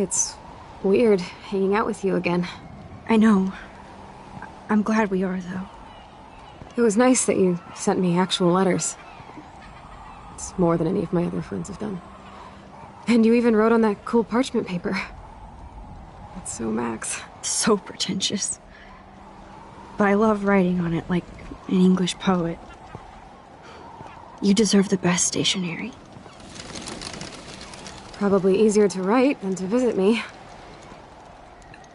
It's weird hanging out with you again. I know. I'm glad we are, though. It was nice that you sent me actual letters. It's more than any of my other friends have done. And you even wrote on that cool parchment paper. That's so Max. So pretentious. But I love writing on it like an English poet. You deserve the best stationery. Probably easier to write than to visit me.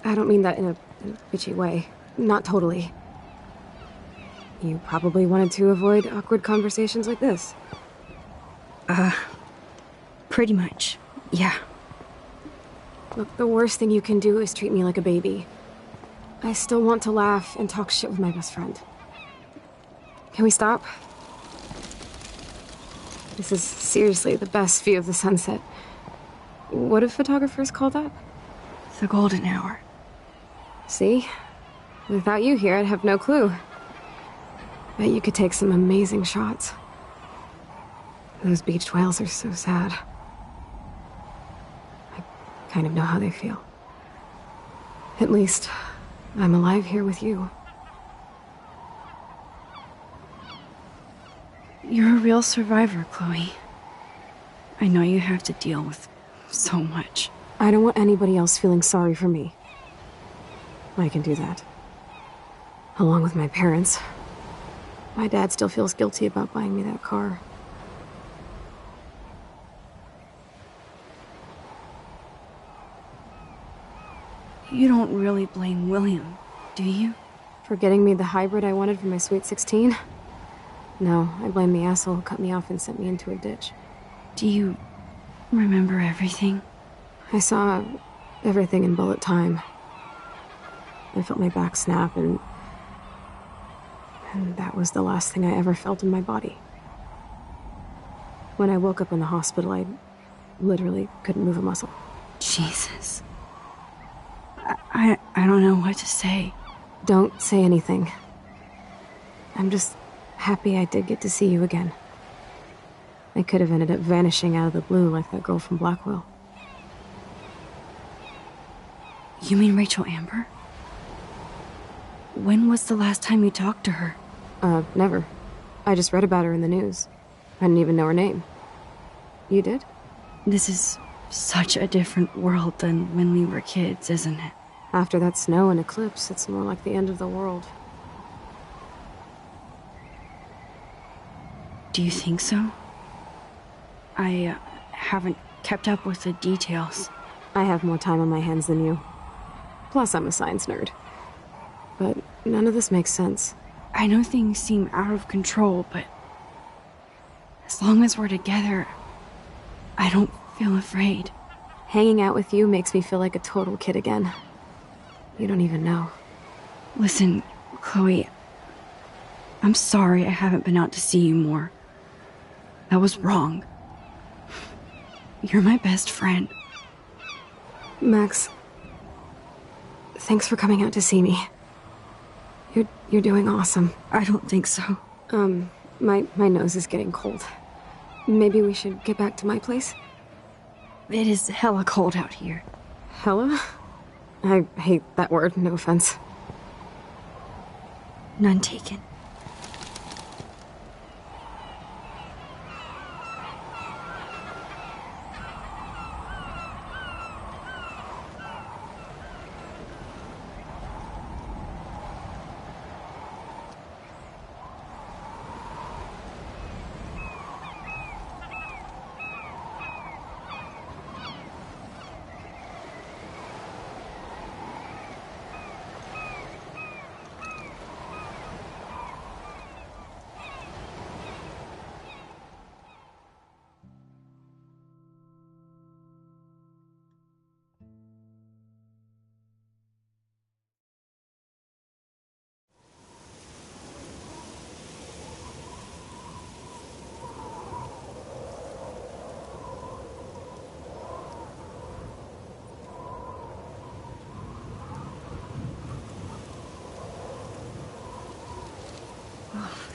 I don't mean that in a bitchy way. Not totally. You probably wanted to avoid awkward conversations like this. Pretty much, yeah. Look, the worst thing you can do is treat me like a baby. I still want to laugh and talk shit with my best friend. Can we stop? This is seriously the best view of the sunset. What do photographers call that? The golden hour. See? Without you here, I'd have no clue. Bet you could take some amazing shots. Those beached whales are so sad. I kind of know how they feel. At least, I'm alive here with you. You're a real survivor, Chloe. I know you have to deal with so much. I don't want anybody else feeling sorry for me. I can do that. Along with my parents. My dad still feels guilty about buying me that car. You don't really blame William, do you? For getting me the hybrid I wanted for my Sweet 16? No, I blame the asshole who cut me off and sent me into a ditch. Do you remember everything? I saw everything in bullet time. I felt my back snap, and that was the last thing I ever felt in my body. When I woke up in the hospital, I literally couldn't move a muscle. Jesus. I don't know what to say. Don't say anything. I'm just happy I did get to see you again. I could have ended up vanishing out of the blue like that girl from Blackwell. You mean Rachel Amber? When was the last time you talked to her? Never. I just read about her in the news. I didn't even know her name. You did? This is such a different world than when we were kids, isn't it? After that snow and eclipse, it's more like the end of the world. Do you think so? I haven't kept up with the details. I have more time on my hands than you. Plus, I'm a science nerd. But none of this makes sense. I know things seem out of control, but as long as we're together, I don't feel afraid. Hanging out with you makes me feel like a total kid again. You don't even know. Listen, Chloe, I'm sorry I haven't been out to see you more. That was wrong. You're my best friend. Max, thanks for coming out to see me. You're doing awesome. I don't think so. My nose is getting cold. Maybe we should get back to my place? It is hella cold out here. Hella? I hate that word, no offense. None taken.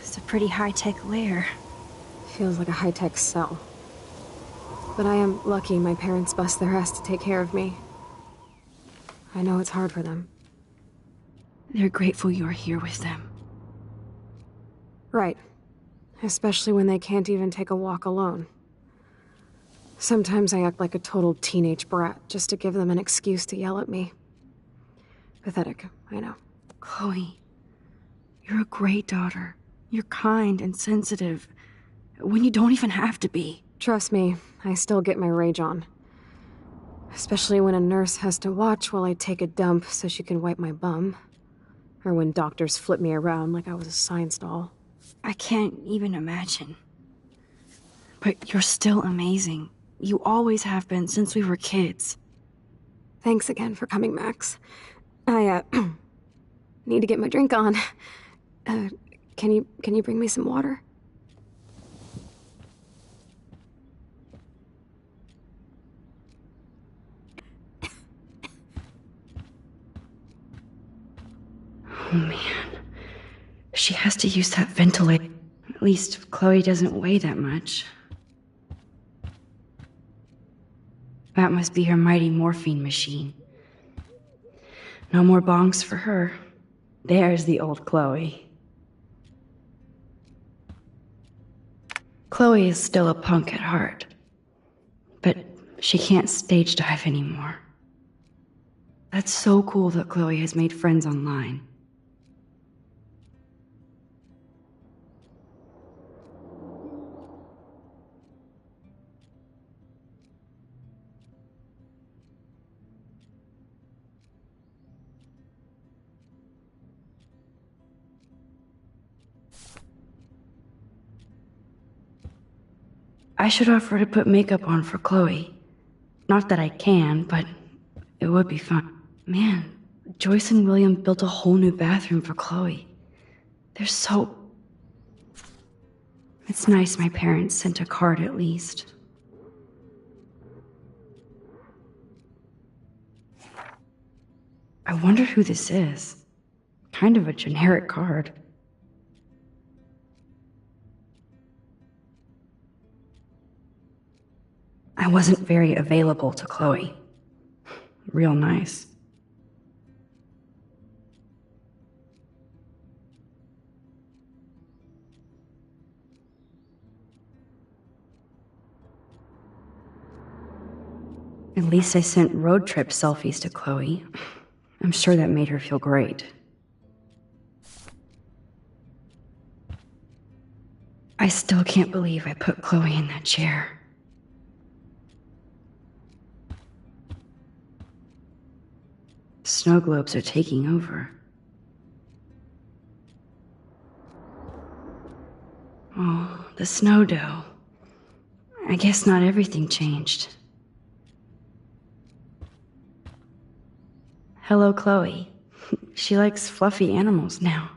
It's a pretty high-tech lair. Feels like a high-tech cell. But I am lucky my parents bust their ass to take care of me. I know it's hard for them. They're grateful you're here with them. Right. Especially when they can't even take a walk alone. Sometimes I act like a total teenage brat just to give them an excuse to yell at me. Pathetic, I know. Chloe, you're a great daughter. You're kind and sensitive when you don't even have to be. Trust me, I still get my rage on. Especially when a nurse has to watch while I take a dump so she can wipe my bum. Or when doctors flip me around like I was a science doll. I can't even imagine. But you're still amazing. You always have been since we were kids. Thanks again for coming, Max. I, need to get my drink on. Can you bring me some water? Oh man. She has to use that ventilator. At least Chloe doesn't weigh that much. That must be her mighty morphine machine. No more bongs for her. There's the old Chloe. Chloe is still a punk at heart. But she can't stage dive anymore. That's so cool that Chloe has made friends online. I should offer to put makeup on for Chloe. Not that I can, but it would be fun. Man, Joyce and William built a whole new bathroom for Chloe. They're so... It's nice my parents sent a card at least. I wonder who this is. Kind of a generic card. I wasn't very available to Chloe. Real nice. At least I sent road trip selfies to Chloe. I'm sure that made her feel great. I still can't believe I put Chloe in that chair. Snow globes are taking over. Oh, the snow dough. I guess not everything changed. Hello, Chloe. She likes fluffy animals now.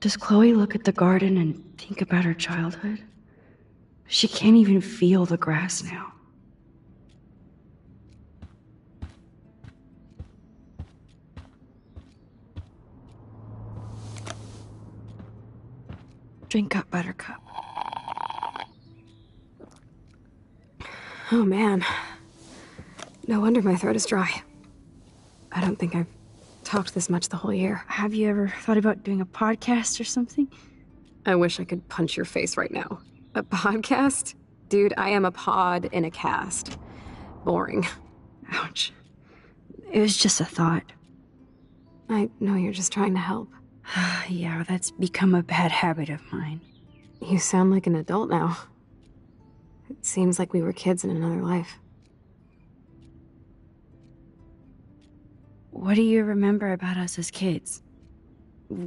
Does Chloe look at the garden and think about her childhood? She can't even feel the grass now. Drink up, Buttercup. Oh man. No wonder my throat is dry. I don't think I've talked this much the whole year. Have you ever thought about doing a podcast or something? I wish I could punch your face right now. A podcast? Dude, I am a pod in a cast. Boring. Ouch. It was just a thought. I know you're just trying to help. Yeah, that's become a bad habit of mine. You sound like an adult now. It seems like we were kids in another life. What do you remember about us as kids?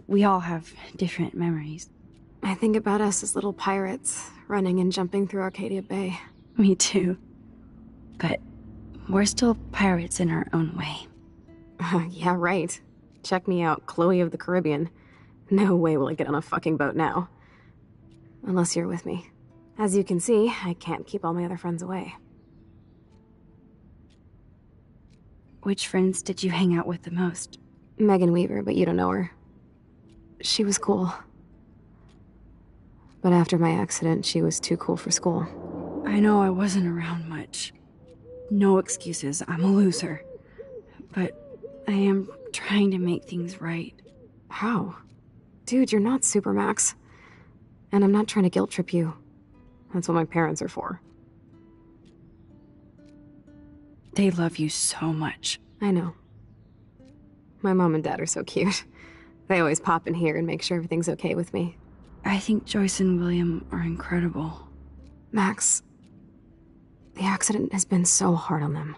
We all have different memories. I think about us as little pirates, running and jumping through Arcadia Bay. Me too. But we're still pirates in our own way. Yeah, right. Check me out, Chloe of the Caribbean. No way will I get on a fucking boat now. Unless you're with me. As you can see, I can't keep all my other friends away. Which friends did you hang out with the most? Megan Weaver, but you don't know her. She was cool. But after my accident, she was too cool for school. I know I wasn't around much. No excuses, I'm a loser. But I am trying to make things right. How? Dude, you're not Supermax. And I'm not trying to guilt trip you. That's what my parents are for. They love you so much. I know. My mom and dad are so cute. They always pop in here and make sure everything's okay with me. I think Joyce and William are incredible. Max, the accident has been so hard on them.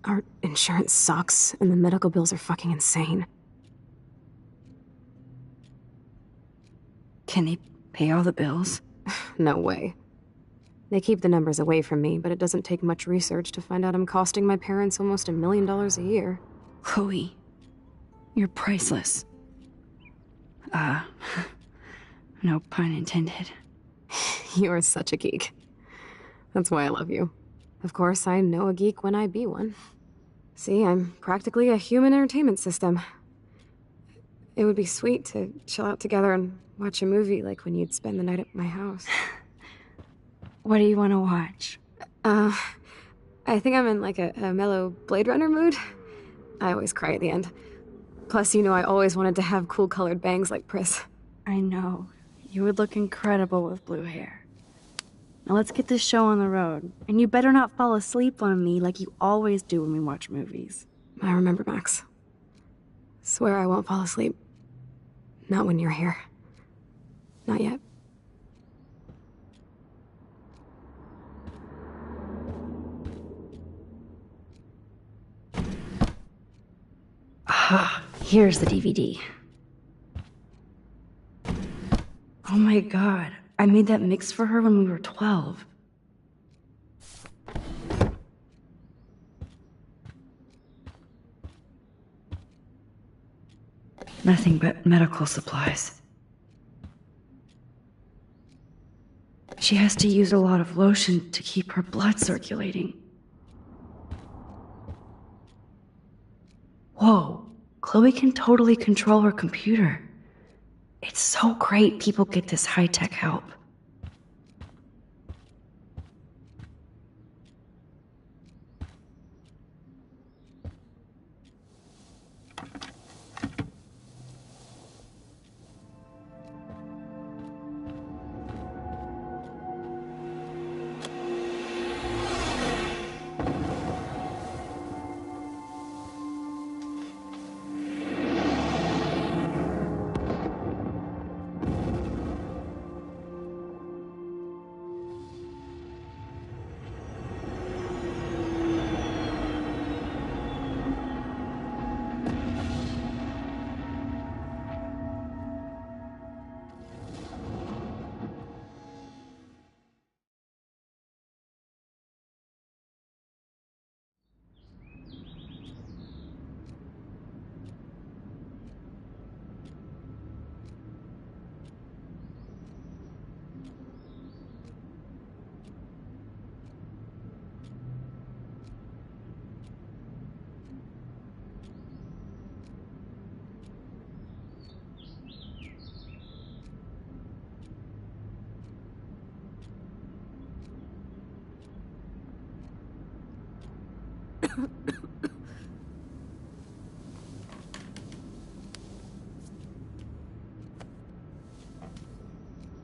Our insurance sucks, and the medical bills are fucking insane. Can they pay all the bills? No way. They keep the numbers away from me, but it doesn't take much research to find out I'm costing my parents almost $1 million a year. Chloe, you're priceless. No pun intended. You are such a geek. That's why I love you. Of course, I know a geek when I be one. See, I'm practically a human entertainment system. It would be sweet to chill out together and watch a movie like when you'd spend the night at my house. What do you want to watch? I think I'm in like a mellow Blade Runner mood. I always cry at the end. Plus, you know I always wanted to have cool colored bangs like Pris. I know. You would look incredible with blue hair. Now let's get this show on the road. And you better not fall asleep on me like you always do when we watch movies. I remember, Max. Swear I won't fall asleep. Not when you're here. Not yet. Ah, here's the DVD. Oh my god, I made that mix for her when we were 12. Nothing but medical supplies. She has to use a lot of lotion to keep her blood circulating. Whoa, Chloe can totally control her computer. It's so great people get this high-tech help.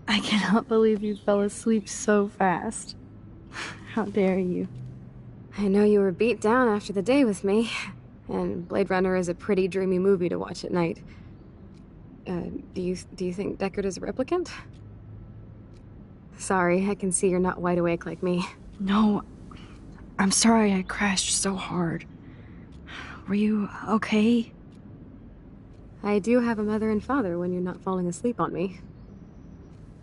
I cannot believe you fell asleep so fast. How dare you? I know you were beat down after the day with me, and Blade Runner is a pretty dreamy movie to watch at night. Do you think Deckard is a replicant? Sorry, I can see you're not wide awake like me. No, I'm sorry I crashed so hard. Were you okay? I do have a mother and father when you're not falling asleep on me.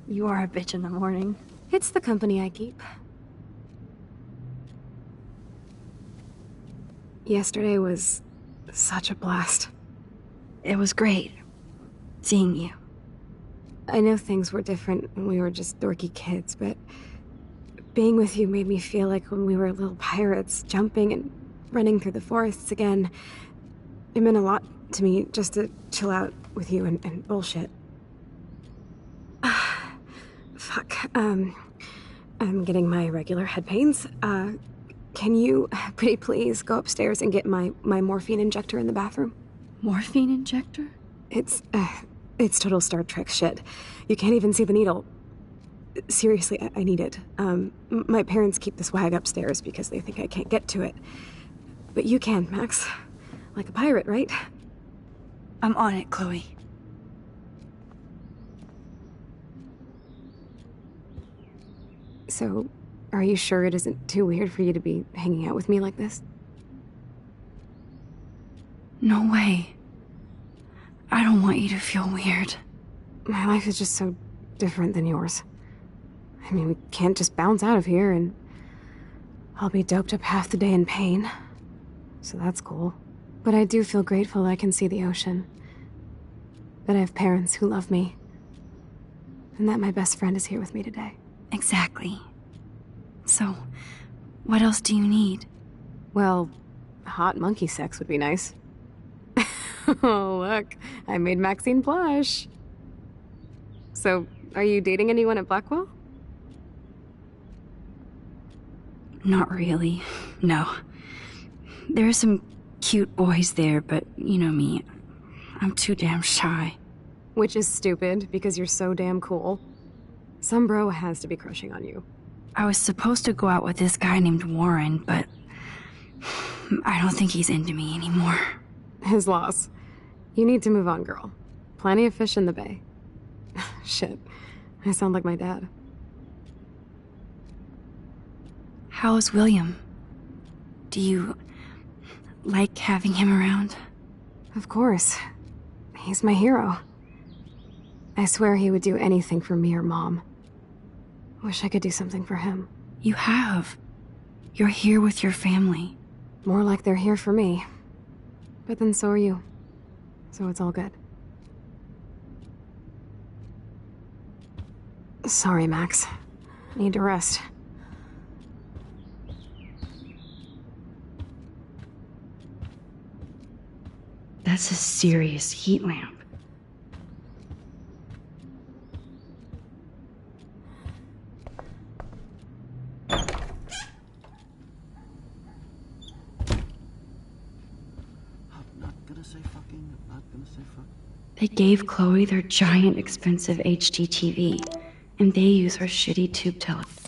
You are a bitch in the morning. It's the company I keep. Yesterday was such a blast. It was great seeing you. I know things were different when we were just dorky kids, but being with you made me feel like when we were little pirates, jumping and running through the forests again. It meant a lot to me just to chill out with you and bullshit. Fuck. I'm getting my regular head pains. Can you, pretty please, go upstairs and get my morphine injector in the bathroom? Morphine injector? It's total Star Trek shit. You can't even see the needle. Seriously, I need it. My parents keep the swag upstairs because they think I can't get to it. But you can, Max. Like a pirate, right? I'm on it, Chloe. So, are you sure it isn't too weird for you to be hanging out with me like this? No way. I don't want you to feel weird. My life is just so different than yours. I mean, we can't just bounce out of here and I'll be doped up half the day in pain. So that's cool. But I do feel grateful that I can see the ocean. That I have parents who love me. And that my best friend is here with me today. Exactly. So, what else do you need? Well, hot monkey sex would be nice. Oh, look. I made Maxine blush. So, are you dating anyone at Blackwell? Not really. No. There are some cute boys there, but you know me. I'm too damn shy. Which is stupid, because you're so damn cool. Some bro has to be crushing on you. I was supposed to go out with this guy named Warren, but I don't think he's into me anymore. His loss. You need to move on, girl. Plenty of fish in the bay. Shit. I sound like my dad. How is William? Do you like having him around? Of course. He's my hero. I swear he would do anything for me or Mom. Wish I could do something for him. You have. You're here with your family. More like they're here for me. But then so are you. So it's all good. Sorry, Max. Need to rest. That's a serious heat lamp. They gave Chloe their giant, expensive HD TV, and they use her shitty tube television.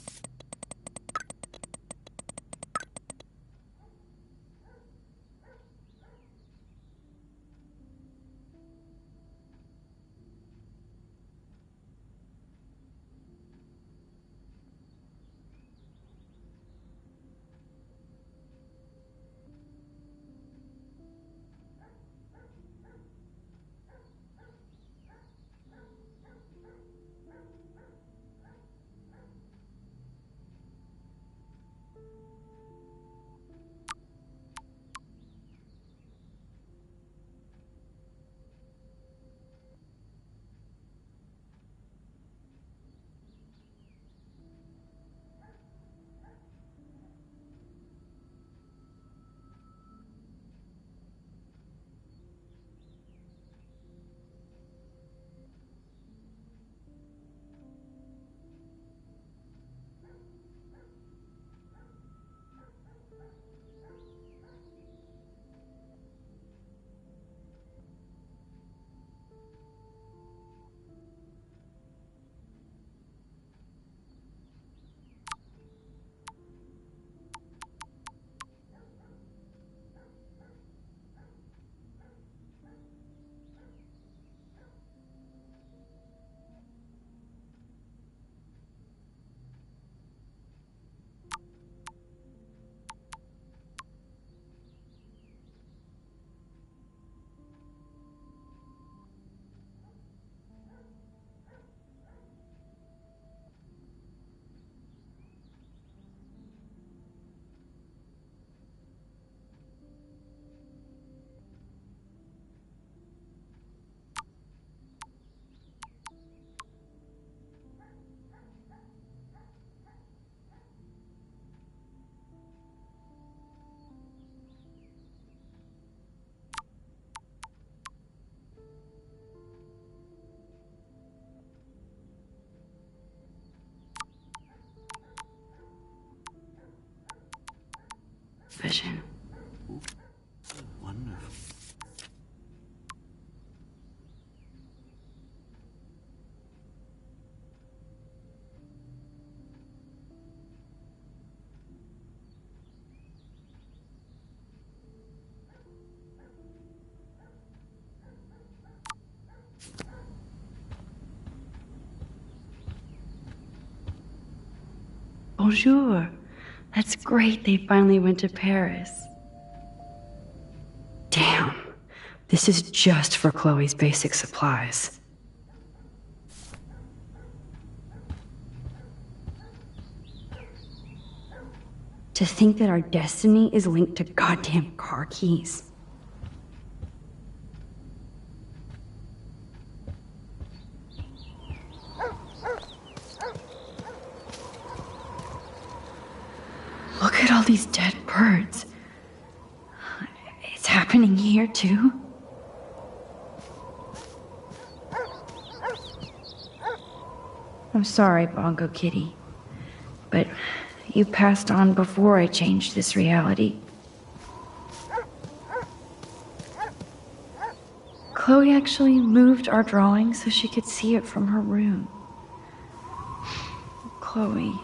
vision. Wonderful. Bonjour. That's great they finally went to Paris. Damn. This is just for Chloe's basic supplies. To think that our destiny is linked to goddamn car keys. Look at all these dead birds. It's happening here, too? I'm sorry, Bongo Kitty, but you passed on before I changed this reality. Chloe actually moved our drawing so she could see it from her room. Chloe.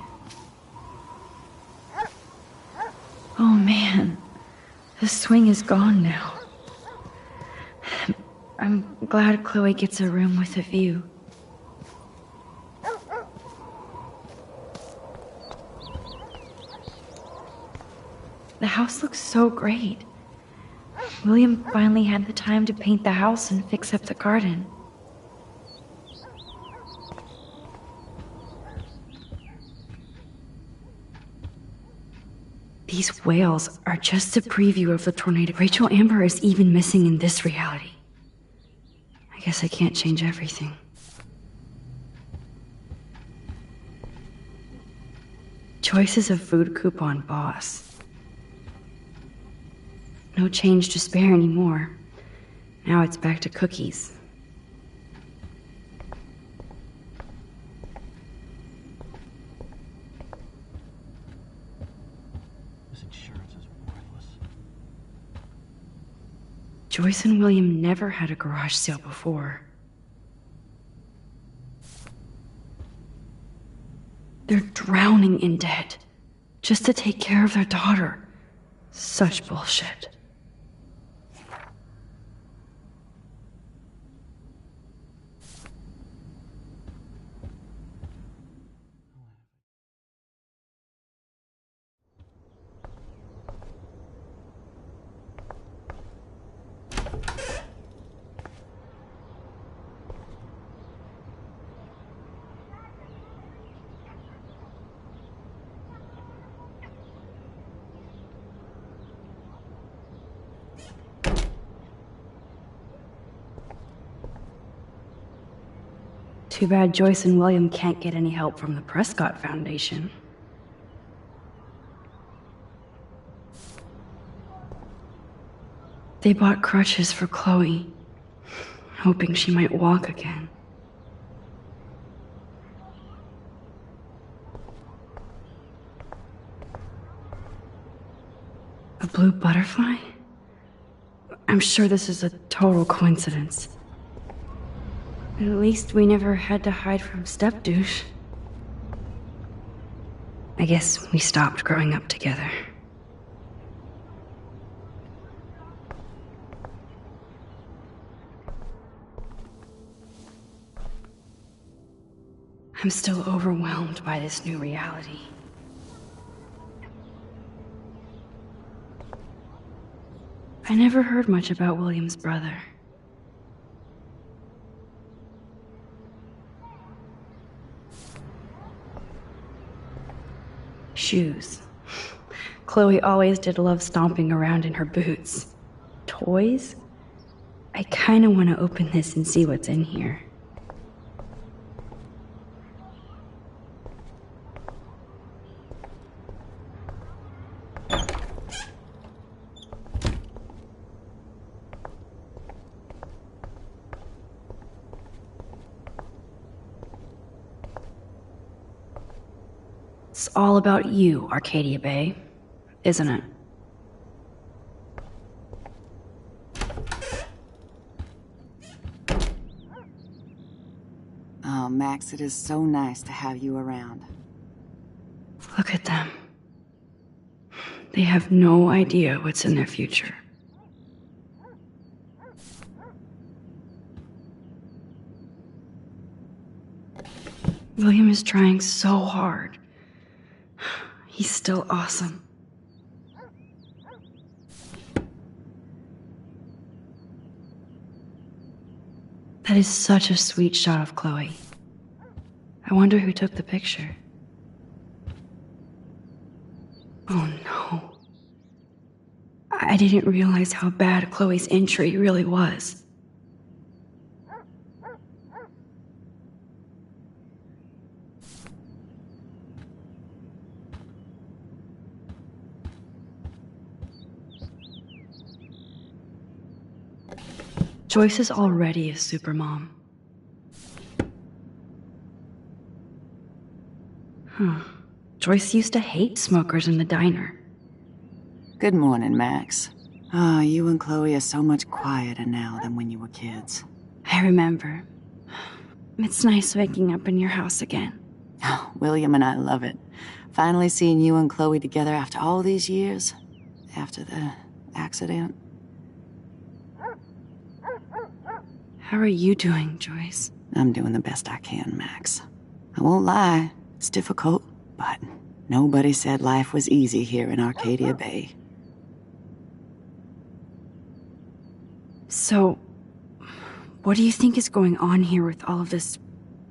Oh man, the swing is gone now. I'm glad Chloe gets a room with a view. The house looks so great. William finally had the time to paint the house and fix up the garden. These whales are just a preview of the tornado. Rachel Amber is even missing in this reality. I guess I can't change everything. Joyce is a food coupon boss. No change to spare anymore. Now it's back to cookies. This insurance is worthless. Joyce and William never had a garage sale before. They're drowning in debt just to take care of their daughter. Such bullshit. Too bad Joyce and William can't get any help from the Prescott Foundation. They bought crutches for Chloe, hoping she might walk again. A blue butterfly? I'm sure this is a total coincidence. At least we never had to hide from Step-douche. I guess we stopped growing up together. I'm still overwhelmed by this new reality. I never heard much about William's brother. Shoes. Chloe always did love stomping around in her boots. Toys? I kinda want to open this and see what's in here. It's all about you, Arcadia Bay, isn't it? Oh, Max, it is so nice to have you around. Look at them. They have no idea what's in their future. William is trying so hard. He's still awesome. That is such a sweet shot of Chloe. I wonder who took the picture. Oh no. I didn't realize how bad Chloe's injury really was. Joyce is already a supermom. Joyce used to hate smokers in the diner. Good morning, Max. Ah, you and Chloe are so much quieter now than when you were kids. I remember. It's nice waking up in your house again. Oh, William and I love it. Finally seeing you and Chloe together after all these years. After the accident. How are you doing, Joyce? I'm doing the best I can, Max. I won't lie, it's difficult, but nobody said life was easy here in Arcadia Bay. So, what do you think is going on here with all of this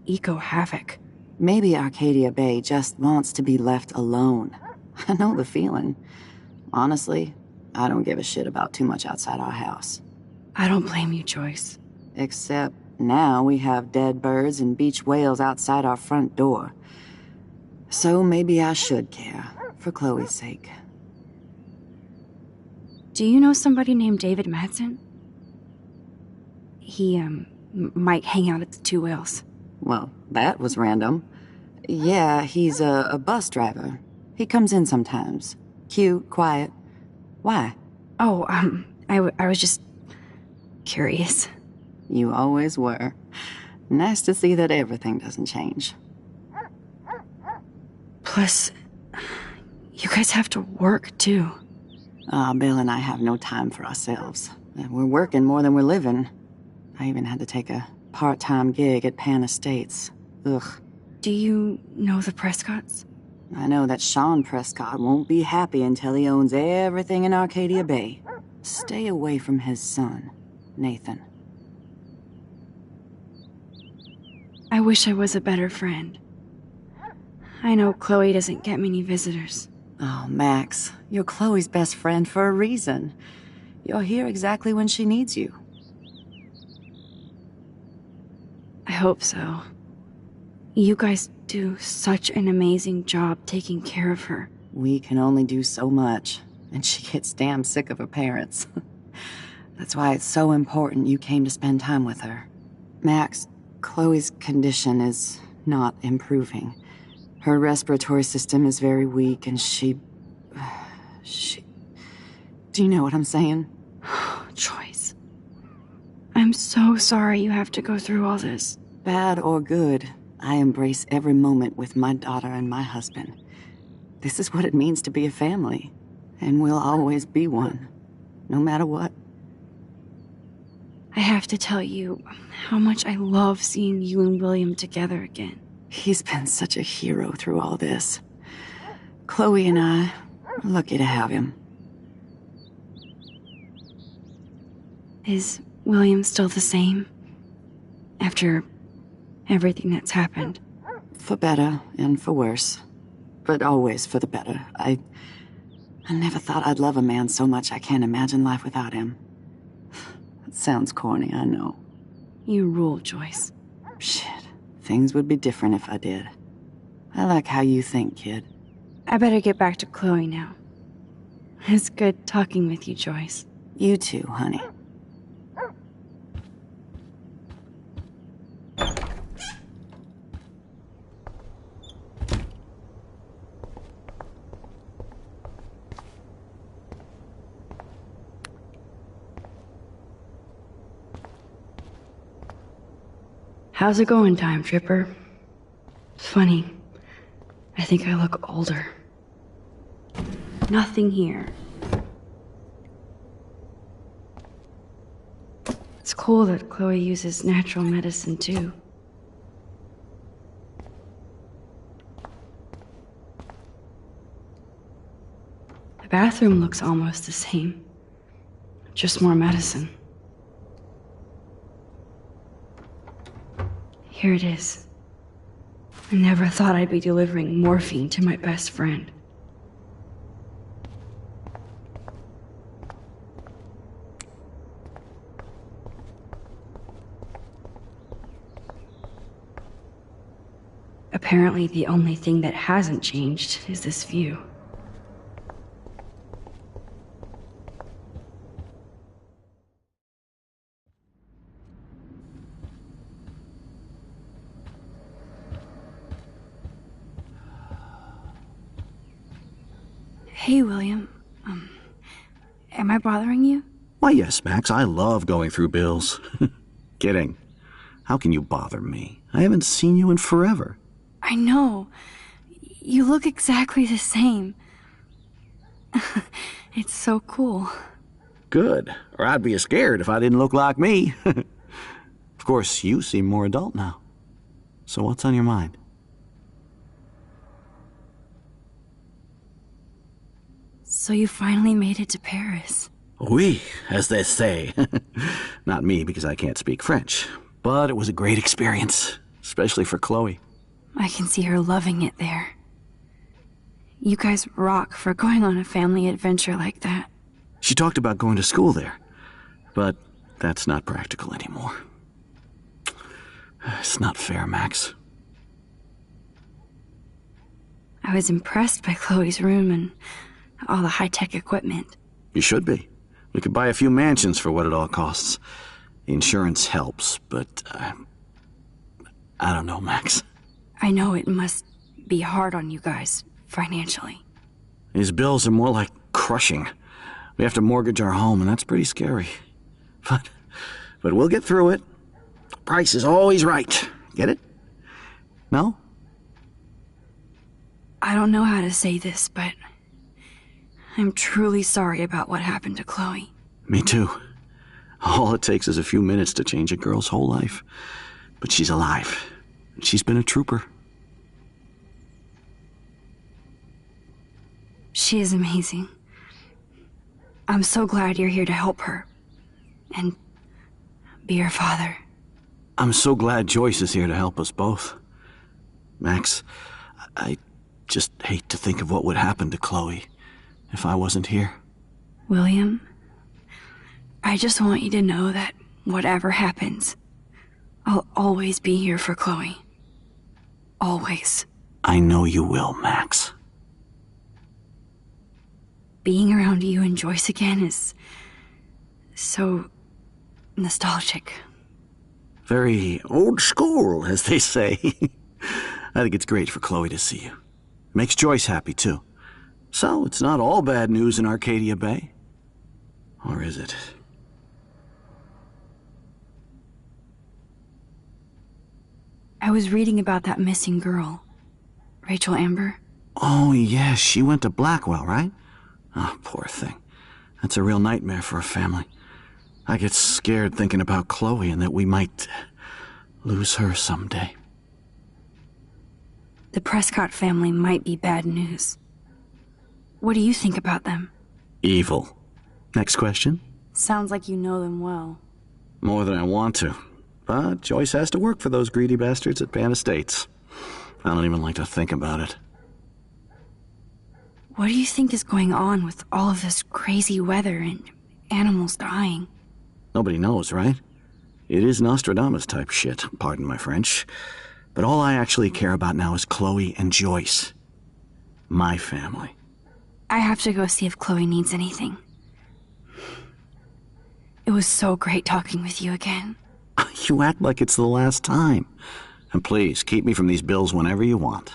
eco-havoc? Maybe Arcadia Bay just wants to be left alone. I know the feeling. Honestly, I don't give a shit about too much outside our house. I don't blame you, Joyce. Except now we have dead birds and beach whales outside our front door. So maybe I should care, for Chloe's sake. Do you know somebody named David Madsen? He, might hang out at the Two Whales. Well, that was random. Yeah, he's a bus driver. He comes in sometimes. Cute, quiet. Why? Oh, I was just curious. You always were. Nice to see that everything doesn't change. Plus, you guys have to work, too. Bill and I have no time for ourselves. We're working more than we're living. I even had to take a part-time gig at Pan Estates. Ugh. Do you know the Prescotts? I know that Sean Prescott won't be happy until he owns everything in Arcadia Bay. Stay away from his son, Nathan. I wish I was a better friend. I know Chloe doesn't get many visitors. Oh, Max, you're Chloe's best friend for a reason. You're here exactly when she needs you. I hope so. You guys do such an amazing job taking care of her. We can only do so much, and she gets damn sick of her parents. That's why it's so important you came to spend time with her. Max, Chloe's condition is not improving. Her respiratory system is very weak, and she... Do you know what I'm saying? Joyce. I'm so sorry you have to go through all this. Bad or good, I embrace every moment with my daughter and my husband. This is what it means to be a family, and we'll always be one, no matter what. I have to tell you how much I love seeing you and William together again. He's been such a hero through all this. Chloe and I are lucky to have him. Is William still the same? After everything that's happened? For better and for worse. But always for the better. I never thought I'd love a man so much I can't imagine life without him. It sounds corny, I know. You rule, Joyce. Shit. Things would be different if I did. I like how you think, kid. I better get back to Chloe now. It's good talking with you, Joyce. You too, honey. How's it going, Time Tripper? Funny. I think I look older. Nothing here. It's cool that Chloe uses natural medicine, too. The bathroom looks almost the same. Just more medicine. Here it is. I never thought I'd be delivering morphine to my best friend. Apparently, the only thing that hasn't changed is this view. Hey, William. Am I bothering you? Why, yes, Max. I love going through bills. Kidding. How can you bother me? I haven't seen you in forever. I know. You look exactly the same. It's so cool. Good. Or I'd be scared if I didn't look like me. Of course, you seem more adult now. So what's on your mind? So you finally made it to Paris. Oui, as they say. Not me, because I can't speak French. But it was a great experience, especially for Chloe. I can see her loving it there. You guys rock for going on a family adventure like that. She talked about going to school there, but that's not practical anymore. It's not fair, Max. I was impressed by Chloe's room and all the high-tech equipment. You should be. We could buy a few mansions for what it all costs. The insurance helps, but I don't know, Max. I know it must be hard on you guys, financially. These bills are more like crushing. We have to mortgage our home, and that's pretty scary. But we'll get through it. The price is always right. Get it? No? I don't know how to say this, but I'm truly sorry about what happened to Chloe. Me too. All it takes is a few minutes to change a girl's whole life. But she's alive. She's been a trooper. She is amazing. I'm so glad you're here to help her. And be her father. I'm so glad Joyce is here to help us both. Max, I just hate to think of what would happen to Chloe if I wasn't here. William, I just want you to know that whatever happens, I'll always be here for Chloe. Always. I know you will, Max. Being around you and Joyce again is so nostalgic. Very old school, as they say. I think it's great for Chloe to see you. Makes Joyce happy, too. So, it's not all bad news in Arcadia Bay. Or is it? I was reading about that missing girl, Rachel Amber. Oh, yes, she went to Blackwell, right? Oh, poor thing. That's a real nightmare for a family. I get scared thinking about Chloe and that we might lose her someday. The Prescott family might be bad news. What do you think about them? Evil. Next question? Sounds like you know them well. More than I want to. But Joyce has to work for those greedy bastards at Pan Estates. I don't even like to think about it. What do you think is going on with all of this crazy weather and animals dying? Nobody knows, right? It is Nostradamus type shit, pardon my French. But all I actually care about now is Chloe and Joyce. My family. I have to go see if Chloe needs anything. It was so great talking with you again. You act like it's the last time. And please, keep me from these bills whenever you want.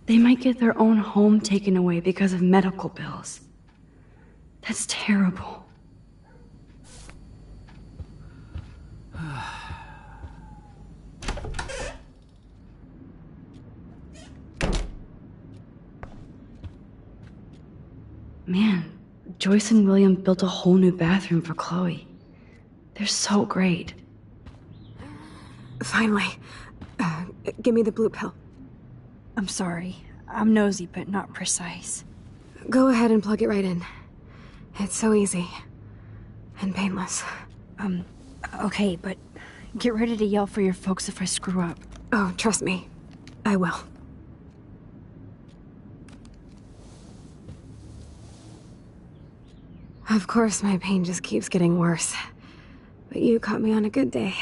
They might get their own home taken away because of medical bills. That's terrible. Man, Joyce and William built a whole new bathroom for Chloe. They're so great. Finally. Give me the blue pill. I'm sorry. I'm nosy, but not precise. Go ahead and plug it right in. It's so easy. And painless. Okay, but get ready to yell for your folks if I screw up. Oh, trust me. I will. Of course, my pain just keeps getting worse. But you caught me on a good day.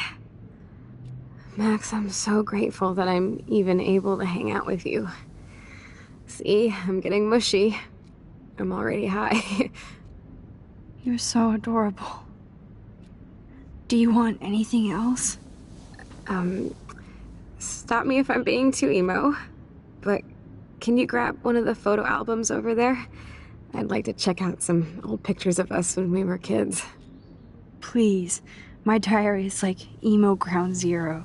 Max, I'm so grateful that I'm even able to hang out with you. See, I'm getting mushy. I'm already high. You're so adorable. Do you want anything else? Stop me if I'm being too emo, but can you grab one of the photo albums over there? I'd like to check out some old pictures of us when we were kids. Please. My diary is like emo ground zero.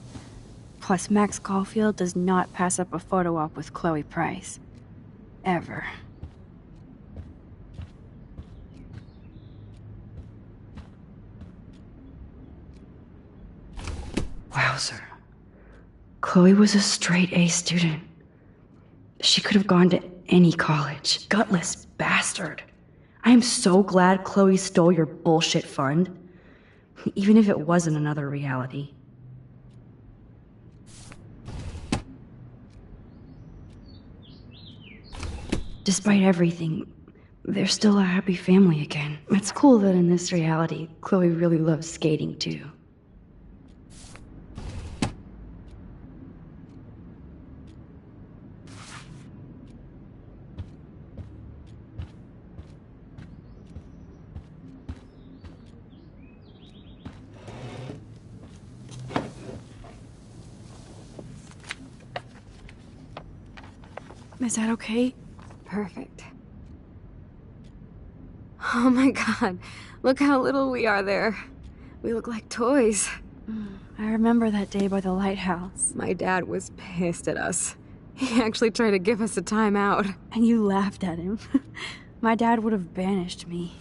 Plus, Max Caulfield does not pass up a photo op with Chloe Price. Ever. Wowzer. Chloe was a straight A student. She could have gone to any college. Gutless bastard. I am so glad Chloe stole your bullshit fund. Even if it wasn't another reality. Despite everything, they're still a happy family again. It's cool that in this reality, Chloe really loves skating too. Is that okay? Perfect. Oh my god, look how little we are there. We look like toys. I remember that day by the lighthouse. My dad was pissed at us. He actually tried to give us a timeout. And you laughed at him. My dad would have banished me.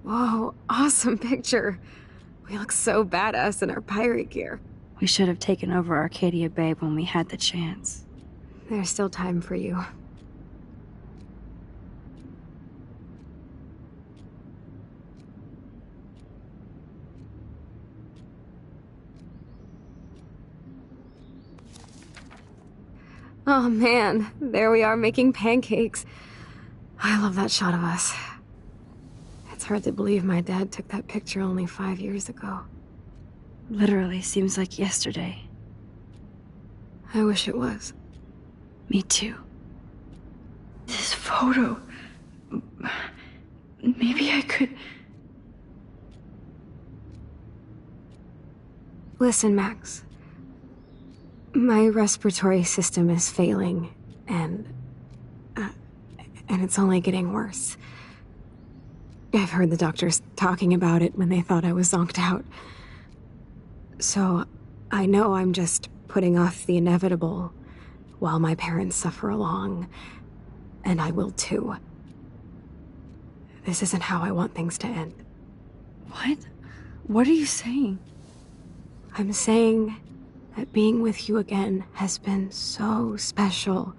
Whoa, awesome picture. We look so badass in our pirate gear. We should have taken over Arcadia Bay when we had the chance. There's still time for you. Oh man, there we are making pancakes. I love that shot of us. It's hard to believe my dad took that picture only 5 years ago. Literally seems like yesterday. I wish it was. Me too. This photo... Maybe I could... Listen, Max. My respiratory system is failing, and it's only getting worse. I've heard the doctors talking about it when they thought I was zonked out. So, I know I'm just putting off the inevitable while my parents suffer along, and I will too. This isn't how I want things to end. What? What are you saying? I'm saying that being with you again has been so special.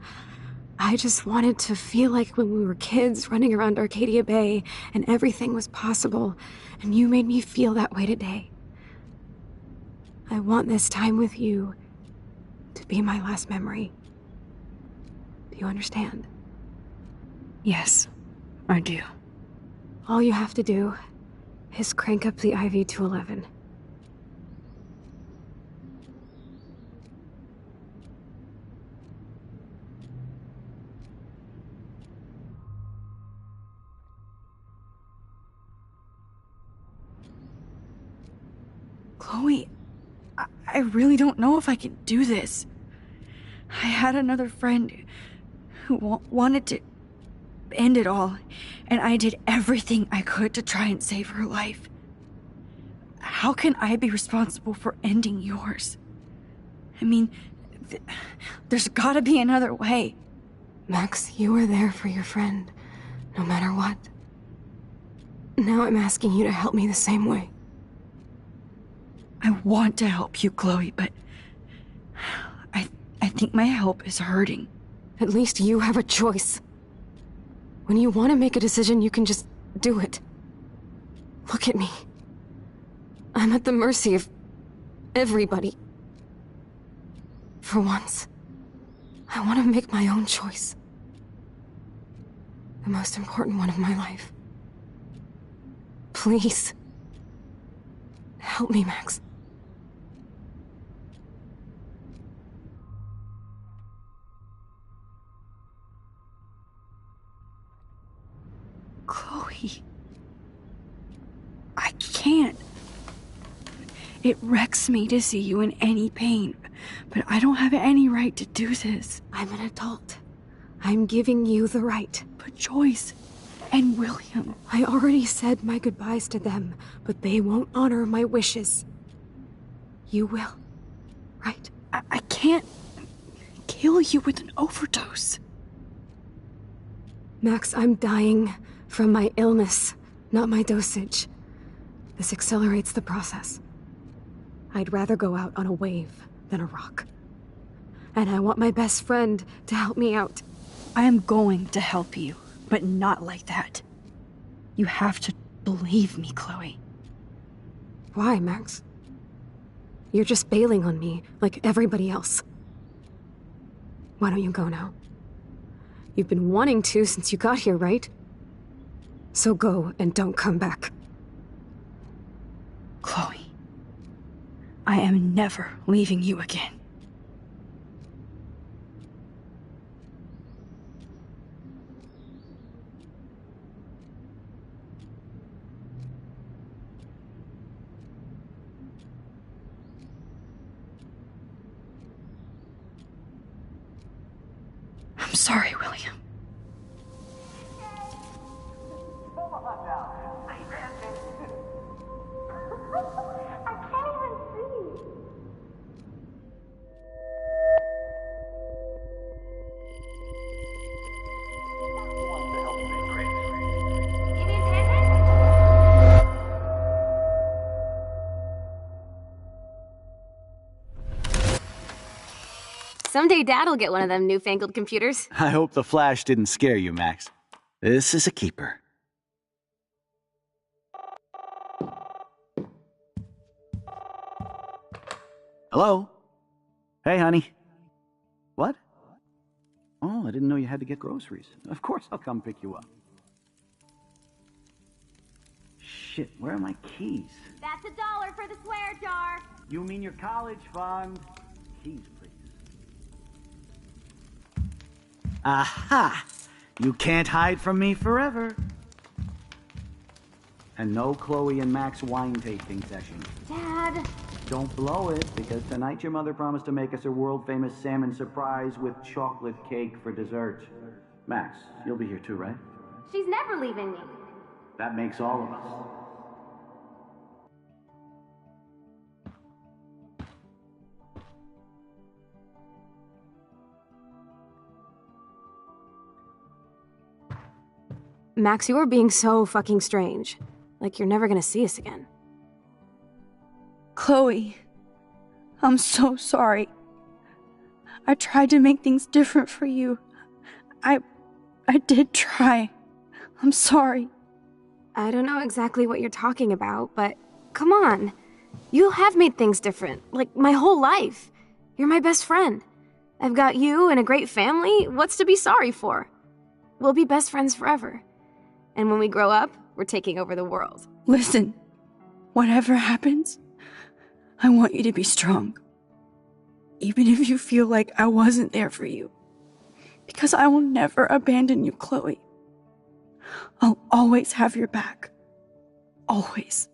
I just wanted to feel like when we were kids running around Arcadia Bay and everything was possible, and you made me feel that way today. I want this time with you to be my last memory. Do you understand? Yes, I do. All you have to do is crank up the IV to 11. Chloe, I really don't know if I can do this. I had another friend who wanted to end it all, and I did everything I could to try and save her life. how can I be responsible for ending yours? I mean, there's gotta be another way. Max, you were there for your friend, no matter what. Now I'm asking you to help me the same way. I want to help you, Chloe, but I think my help is hurting. At least you have a choice. When you want to make a decision, you can just do it. Look at me. I'm at the mercy of everybody. For once, I want to make my own choice. The most important one of my life. Please. Help me, Max. Chloe. I can't. It wrecks me to see you in any pain, but I don't have any right to do this. I'm an adult. I'm giving you the right. But Joyce and William... I already said my goodbyes to them, but they won't honor my wishes. You will, right? I can't kill you with an overdose. Max, I'm dying from my illness, not my dosage. This accelerates the process. I'd rather go out on a wave than a rock. And I want my best friend to help me out. I am going to help you, but not like that. You have to believe me, Chloe. Why, Max? You're just bailing on me, like everybody else. Why don't you go now? You've been wanting to since you got here, right? So go and don't come back. Chloe, I am never leaving you again. I'm sorry, William. Someday Dad'll get one of them newfangled computers. I hope the flash didn't scare you, Max. This is a keeper. Hello? Hey, honey. What? Oh, I didn't know you had to get groceries. Of course I'll come pick you up. Shit, where are my keys? That's $1 for the swear jar. You mean your college fund? Keys, please. Aha! You can't hide from me forever. And no Chloe and Max wine tasting session. Dad. Don't blow it, because tonight your mother promised to make us a world-famous salmon surprise with chocolate cake for dessert. Max, you'll be here too, right? She's never leaving me. That makes all of us. Max, you're being so fucking strange. Like you're never gonna see us again. Chloe, I'm so sorry. I tried to make things different for you. I did try. I'm sorry. I don't know exactly what you're talking about, but come on. You have made things different, like my whole life. You're my best friend. I've got you and a great family. What's to be sorry for? We'll be best friends forever. And when we grow up, we're taking over the world. Listen, whatever happens, I want you to be strong. Even if you feel like I wasn't there for you. Because I will never abandon you, Chloe. I'll always have your back. Always.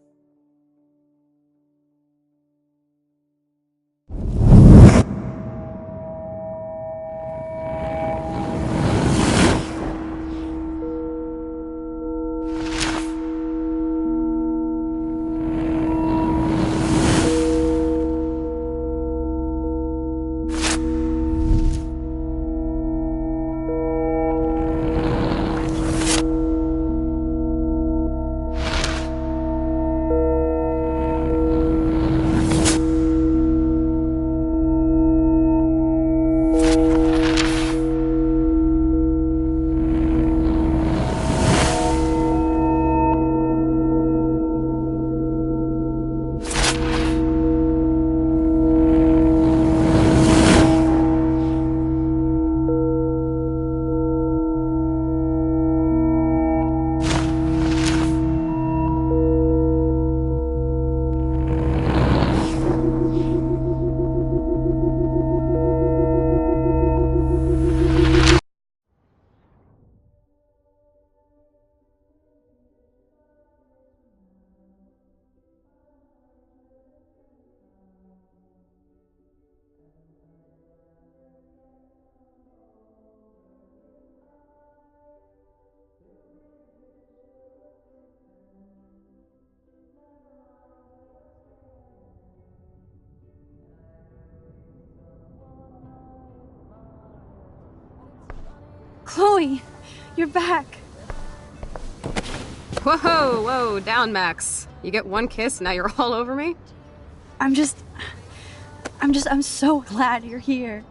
Chloe, you're back. Whoa, whoa, down, Max. You get one kiss, now you're all over me? I'm so glad you're here.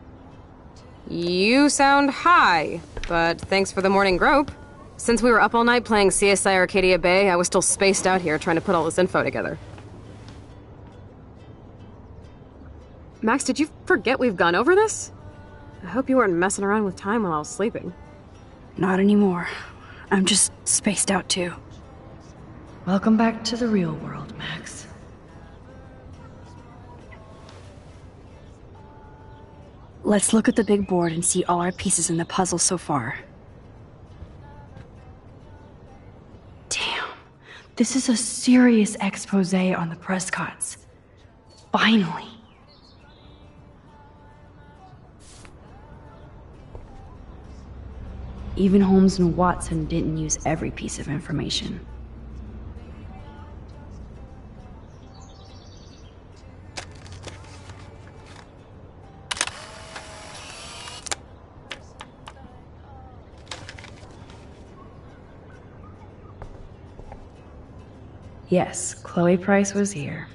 You sound high, but thanks for the morning grope. Since we were up all night playing CSI Arcadia Bay, I was still spaced out here trying to put all this info together. Max, did you forget we've gone over this? I hope you weren't messing around with time while I was sleeping. Not anymore. I'm just spaced out too. Welcome back to the real world, Max. Let's look at the big board and see all our pieces in the puzzle so far. Damn. This is a serious expose on the Prescotts. Finally. Even Holmes and Watson didn't use every piece of information. Yes, Chloe Price was here.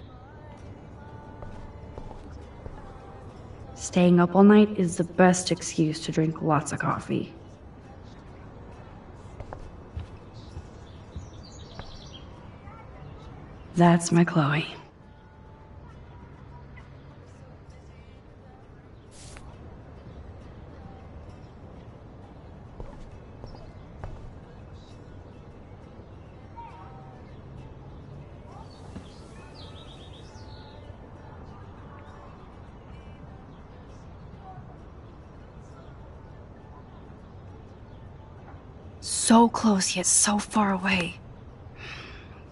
Staying up all night is the best excuse to drink lots of coffee. That's my Chloe. So close yet so far away.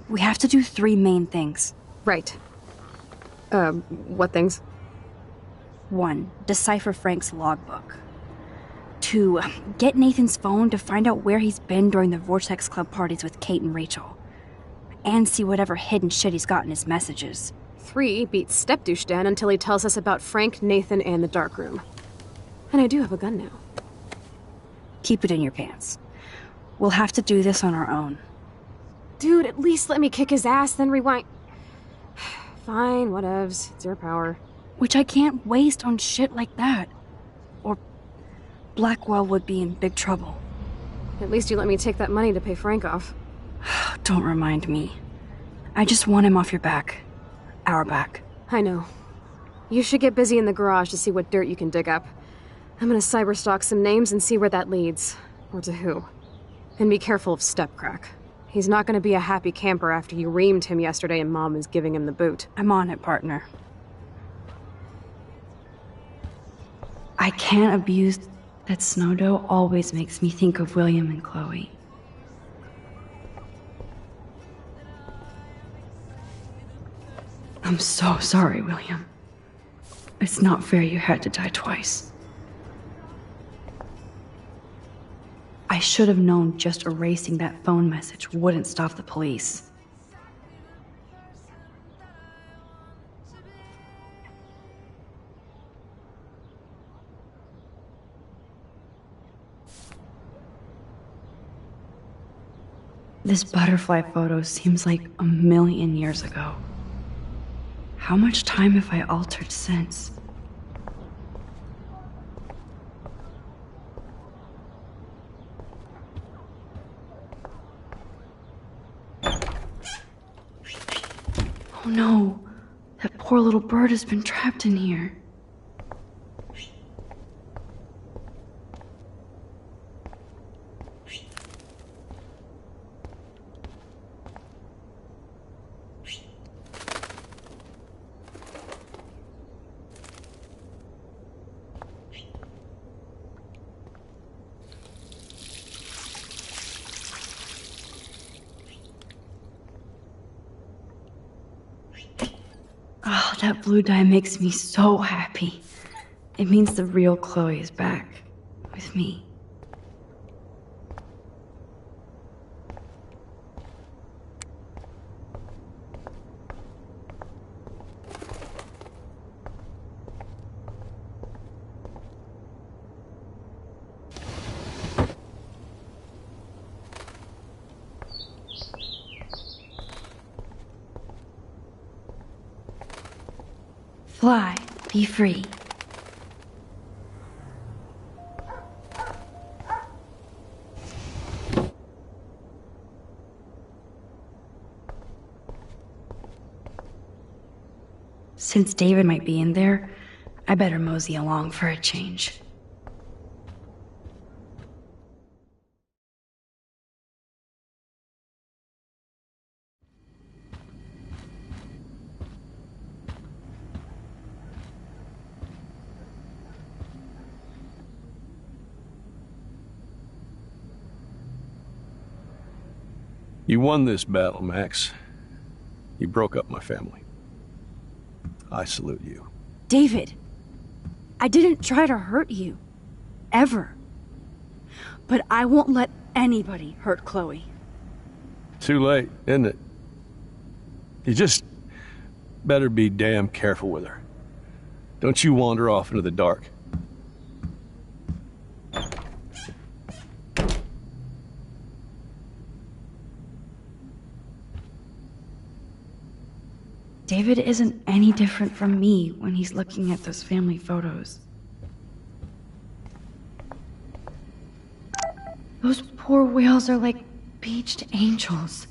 We have to do 3 main things. Right. What things? 1. Decipher Frank's logbook. 2. Get Nathan's phone to find out where he's been during the Vortex Club parties with Kate and Rachel. And see whatever hidden shit he's got in his messages. 3. Beat Stepdouche Dan until he tells us about Frank, Nathan, and the dark room. And I do have a gun now. Keep it in your pants. We'll have to do this on our own. Dude, at least let me kick his ass, then rewind. Fine, whatevs. It's your power. Which I can't waste on shit like that. Or Blackwell would be in big trouble. At least you let me take that money to pay Frank off. Don't remind me. I just want him off your back. Our back. I know. You should get busy in the garage to see what dirt you can dig up. I'm gonna cyberstalk some names and see where that leads. Or to who. And be careful of Stepcrack. He's not gonna be a happy camper after you reamed him yesterday and Mom is giving him the boot. I'm on it, partner. I can't abuse that Snowdoe always makes me think of William and Chloe. I'm so sorry, William. It's not fair you had to die twice. I should have known just erasing that phone message wouldn't stop the police. This butterfly photo seems like a million years ago. How much time have I altered since? Oh no, that poor little bird has been trapped in here. Oh, that blue dye makes me so happy. It means the real Chloe is back. With me. Fly. Be free. Since David might be in there, I better mosey along for a change. You won this battle, Max. You broke up my family. I salute you. David, I didn't try to hurt you. Ever. But I won't let anybody hurt Chloe. Too late, isn't it? You just better be damn careful with her. Don't you wander off into the dark. David isn't any different from me when he's looking at those family photos. Those poor whales are like beached angels.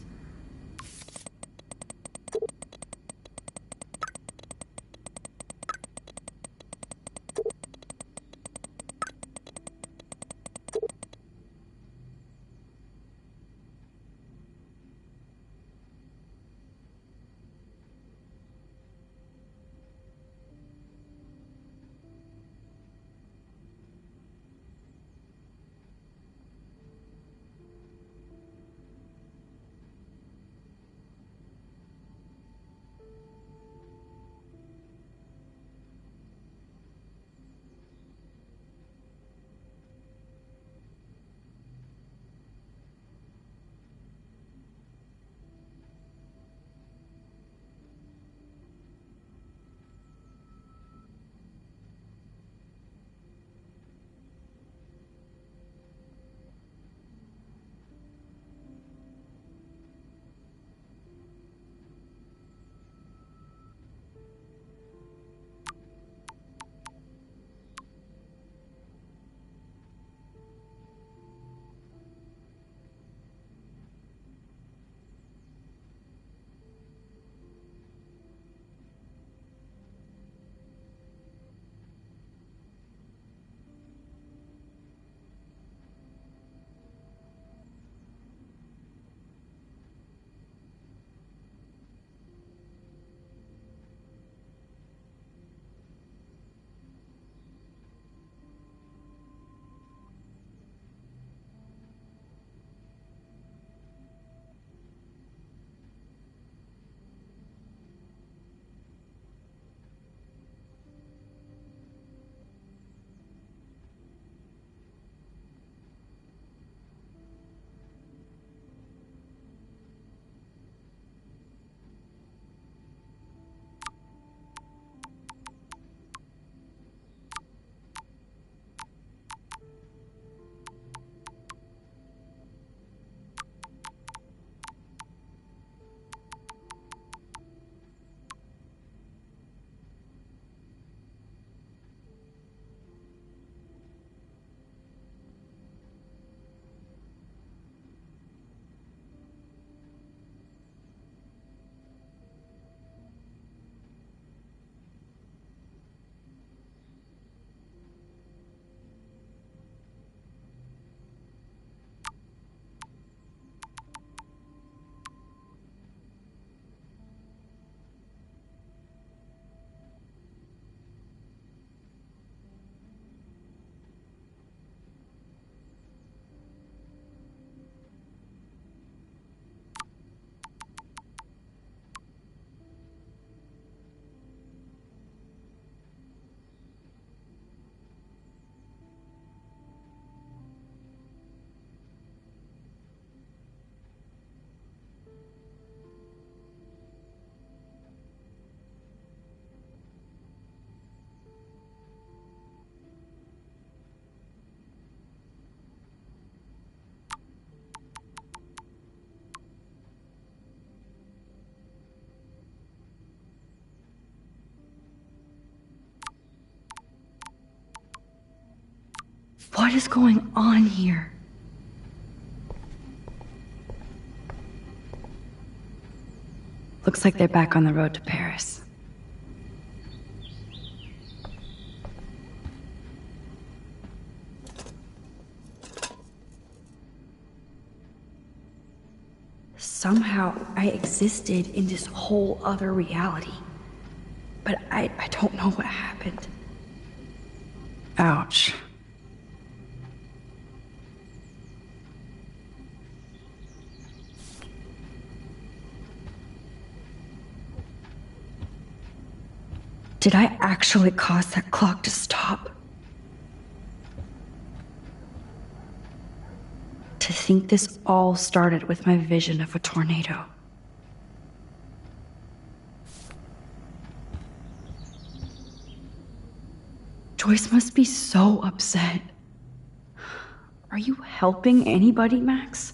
What is going on here? Looks like they're back on the road to Paris. Somehow, I existed in this whole other reality. But I don't know what happened. Ouch. Did I actually cause that clock to stop? To think this all started with my vision of a tornado. Joyce must be so upset. Are you helping anybody, Max?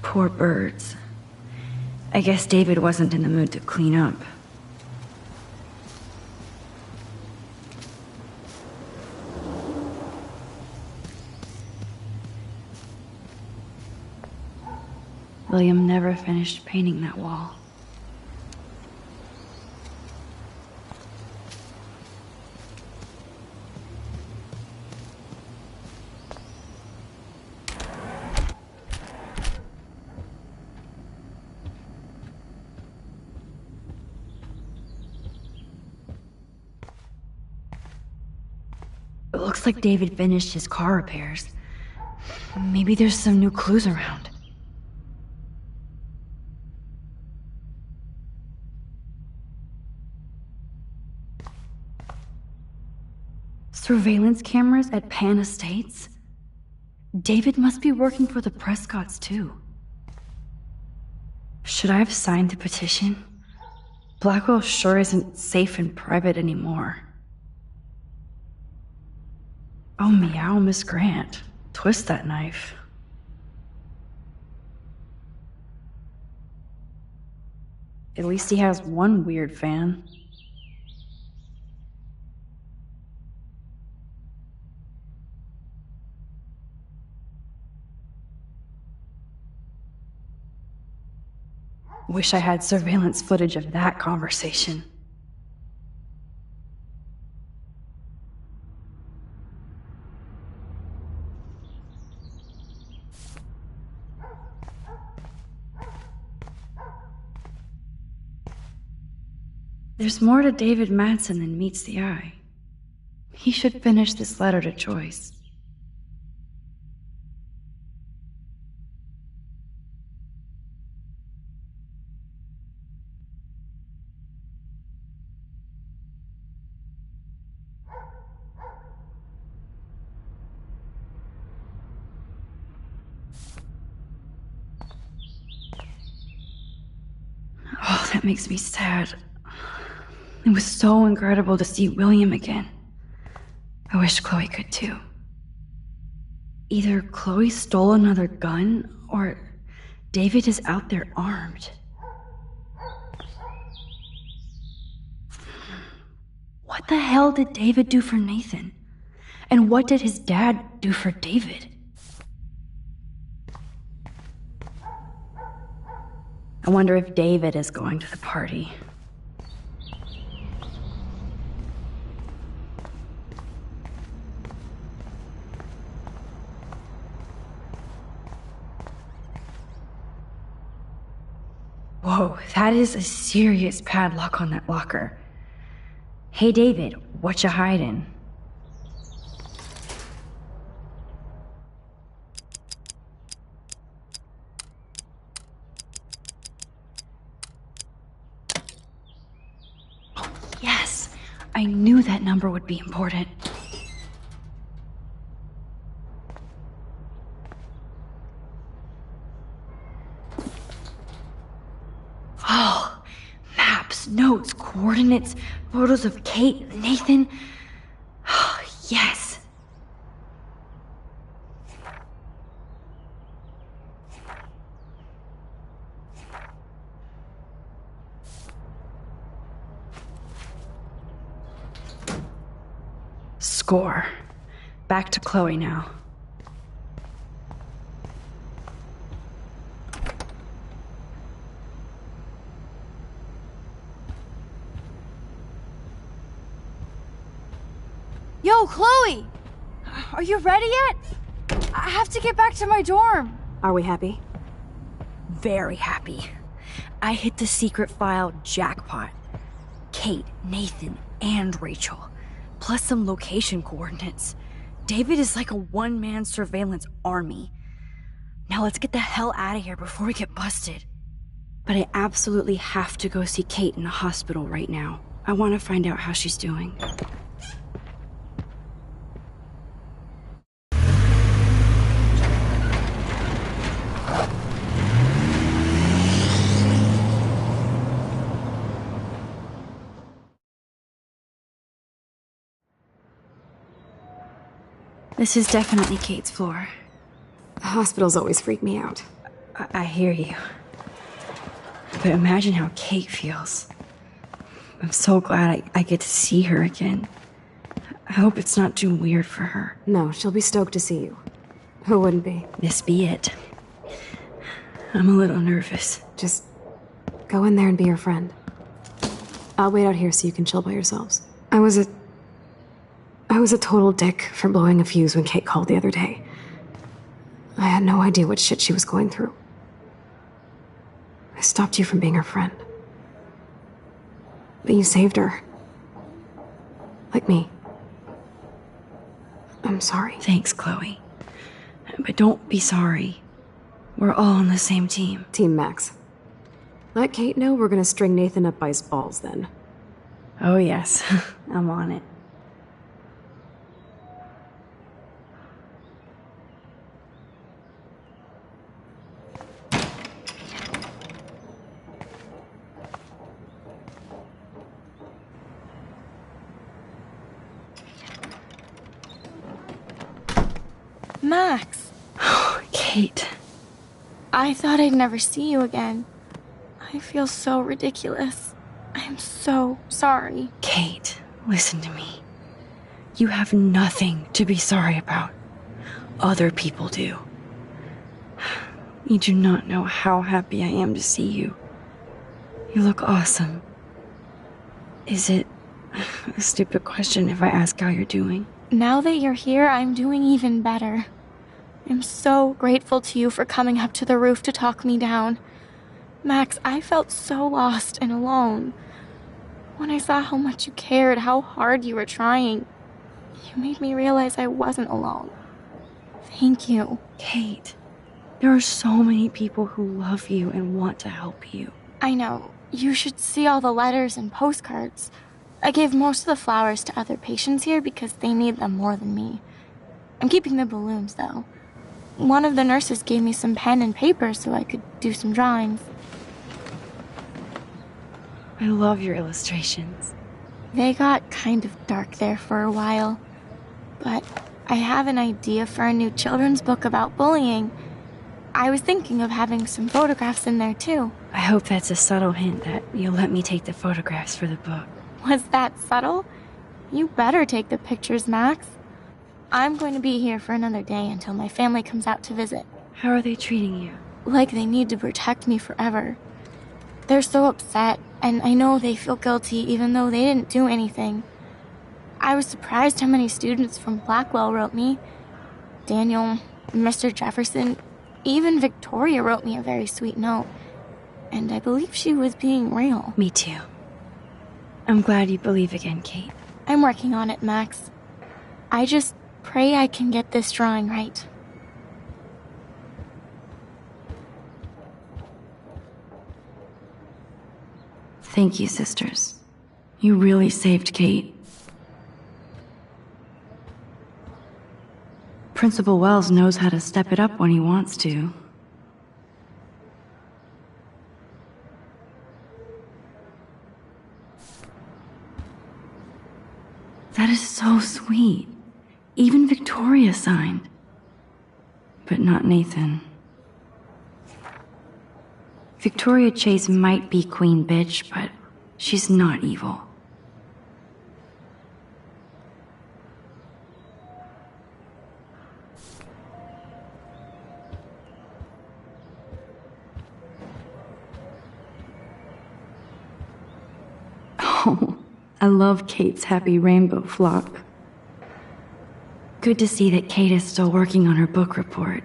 Poor birds. I guess David wasn't in the mood to clean up. William never finished painting that wall. It looks like David finished his car repairs. Maybe there's some new clues around. Surveillance cameras at Pan Estates? David must be working for the Prescotts, too. Should I have signed the petition? Blackwell sure isn't safe and private anymore. Oh, meow, Miss Grant. Twist that knife. At least he has one weird fan. Wish I had surveillance footage of that conversation. There's more to David Madsen than meets the eye. He should finish this letter to Joyce. Oh, that makes me sad. It was so incredible to see William again. I wish Chloe could too. Either Chloe stole another gun, or David is out there armed. What the hell did David do for Nathan? And what did his dad do for David? I wonder if David is going to the party. Whoa, that is a serious padlock on that locker. Hey, David, what you hiding? Oh, yes! I knew that number would be important. Oh, maps, notes, coordinates, photos of Kate, Nathan. Yes! Score. Back to Chloe now. Yo, Chloe! Are you ready yet? I have to get back to my dorm. Are we happy? Very happy. I hit the secret file jackpot. Kate, Nathan, and Rachel. Plus some location coordinates. David is like a one-man surveillance army. Now let's get the hell out of here before we get busted. But I absolutely have to go see Kate in the hospital right now. I want to find out how she's doing. This is definitely Kate's floor. Hospitals always freak me out. I hear you. But imagine how Kate feels. I'm so glad I get to see her again. I hope it's not too weird for her. No, she'll be stoked to see you. Who wouldn't be? This be it. I'm a little nervous. Just go in there and be your friend. I'll wait out here so you can chill by yourselves. I was a total dick for blowing a fuse when Kate called the other day. I had no idea what shit she was going through. I stopped you from being her friend. But you saved her. Like me. I'm sorry. Thanks, Chloe. But don't be sorry. We're all on the same team. Team Max. Let Kate know we're gonna string Nathan up by his balls then. Oh yes, I'm on it. Max, Kate. I thought I'd never see you again. I feel so ridiculous. I'm so sorry. Kate, listen to me. You have nothing to be sorry about. Other people do. You do not know how happy I am to see you. You look awesome. Is it a stupid question if I ask how you're doing? Now that you're here, I'm doing even better. I'm so grateful to you for coming up to the roof to talk me down. Max, I felt so lost and alone. When I saw how much you cared, how hard you were trying, you made me realize I wasn't alone. Thank you. Kate, there are so many people who love you and want to help you. I know. You should see all the letters and postcards. I gave most of the flowers to other patients here because they need them more than me. I'm keeping the balloons, though. One of the nurses gave me some pen and paper so I could do some drawings. I love your illustrations. They got kind of dark there for a while. But I have an idea for a new children's book about bullying. I was thinking of having some photographs in there, too. I hope that's a subtle hint that you'll let me take the photographs for the book. Was that subtle? You better take the pictures, Max. I'm going to be here for another day until my family comes out to visit. How are they treating you? Like they need to protect me forever. They're so upset, and I know they feel guilty even though they didn't do anything. I was surprised how many students from Blackwell wrote me. Daniel, Mr. Jefferson, even Victoria wrote me a very sweet note. And I believe she was being real. Me too. I'm glad you believe again, Kate. I'm working on it, Max. I just pray I can get this drawing right. Thank you, sisters. You really saved Kate. Principal Wells knows how to step it up when he wants to. That is so sweet. Even Victoria signed. But not Nathan. Victoria Chase might be queen bitch, but she's not evil. Oh, I love Kate's happy rainbow flock. Good to see that Kate is still working on her book report.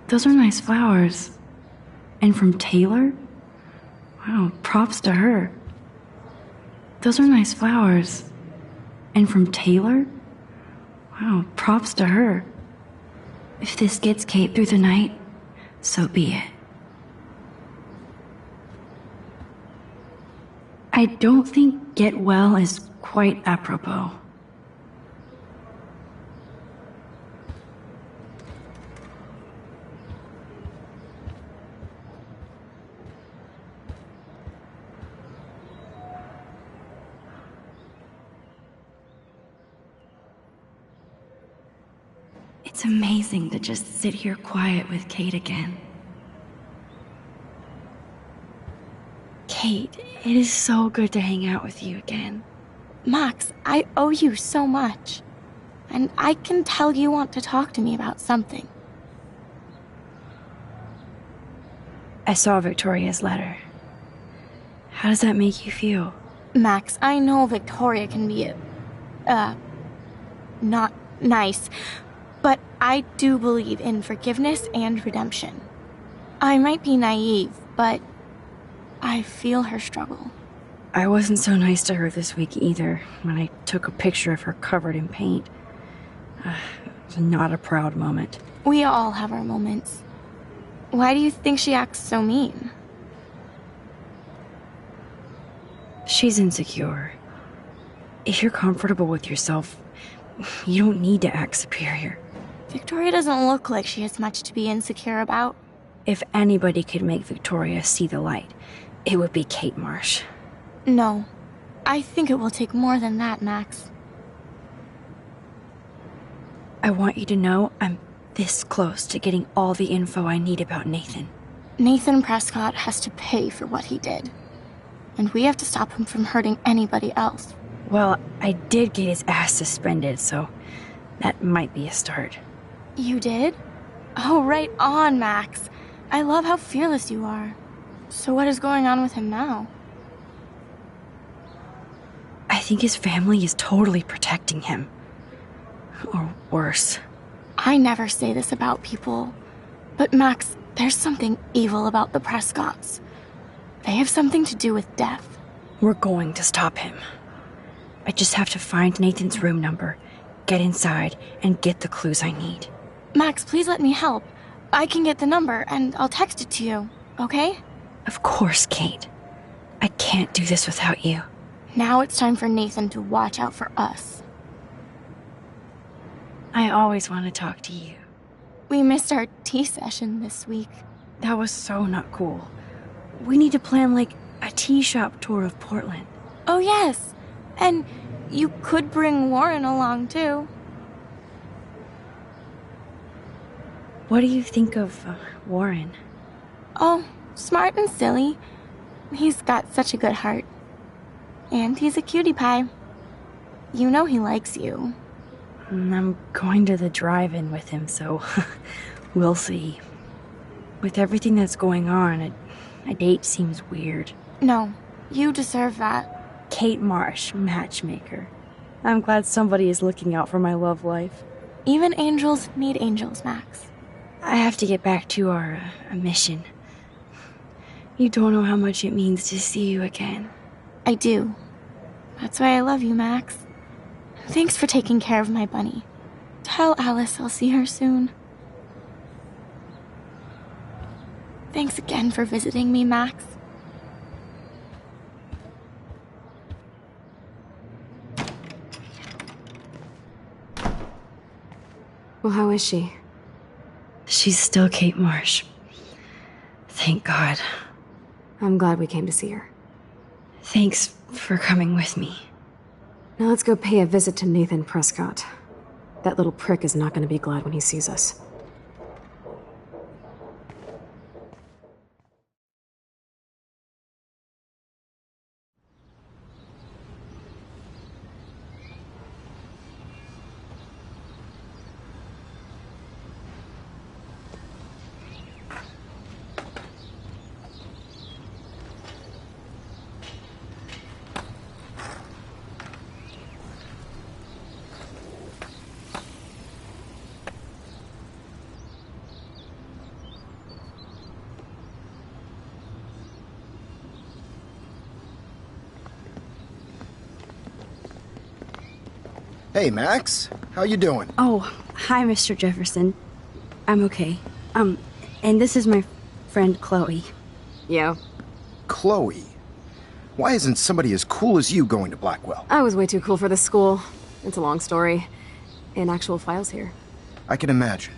Those are nice flowers. And from Taylor? Wow, props to her. Those are nice flowers. And from Taylor? Wow, props to her. If this gets Kate through the night, so be it. I don't think get well is quite apropos. It's amazing to just sit here quiet with Kate again. Kate, it is so good to hang out with you again. Max, I owe you so much. And I can tell you want to talk to me about something. I saw Victoria's letter. How does that make you feel? Max, I know Victoria can be not nice, but I do believe in forgiveness and redemption. I might be naive, but I feel her struggle. I wasn't so nice to her this week either, when I took a picture of her covered in paint. It was not a proud moment. We all have our moments. Why do you think she acts so mean? She's insecure. If you're comfortable with yourself, you don't need to act superior. Victoria doesn't look like she has much to be insecure about. If anybody could make Victoria see the light, it would be Kate Marsh. No. I think it will take more than that, Max. I want you to know I'm this close to getting all the info I need about Nathan. Nathan Prescott has to pay for what he did. And we have to stop him from hurting anybody else. Well, I did get his ass suspended, so that might be a start. You did? Oh, right on, Max. I love how fearless you are. So what is going on with him now? I think his family is totally protecting him. Or worse. I never say this about people. But Max, there's something evil about the Prescotts. They have something to do with death. We're going to stop him. I just have to find Nathan's room number, get inside, and get the clues I need. Max, please let me help. I can get the number, and I'll text it to you, okay? Of course, Kate. I can't do this without you. Now it's time for Nathan to watch out for us. I always want to talk to you. We missed our tea session this week. That was so not cool. We need to plan, like, a tea shop tour of Portland. Oh, yes. And you could bring Warren along, too. What do you think of Warren? Oh, smart and silly. He's got such a good heart. And he's a cutie pie. You know he likes you. I'm going to the drive-in with him, so we'll see. With everything that's going on, a date seems weird. No, you deserve that. Kate Marsh, matchmaker. I'm glad somebody is looking out for my love life. Even angels need angels, Max. I have to get back to our mission. You don't know how much it means to see you again. I do. That's why I love you, Max. Thanks for taking care of my bunny. Tell Alice I'll see her soon. Thanks again for visiting me, Max. Well, how is she? She's still Kate Marsh. Thank God. I'm glad we came to see her. Thanks for coming with me. Now let's go pay a visit to Nathan Prescott. That little prick is not going to be glad when he sees us. Hey, Max. How you doing? Oh, hi, Mr. Jefferson. I'm okay. And this is my friend Chloe. Yo. Chloe? Why isn't somebody as cool as you going to Blackwell? I was way too cool for this school. It's a long story. And actual files here. I can imagine.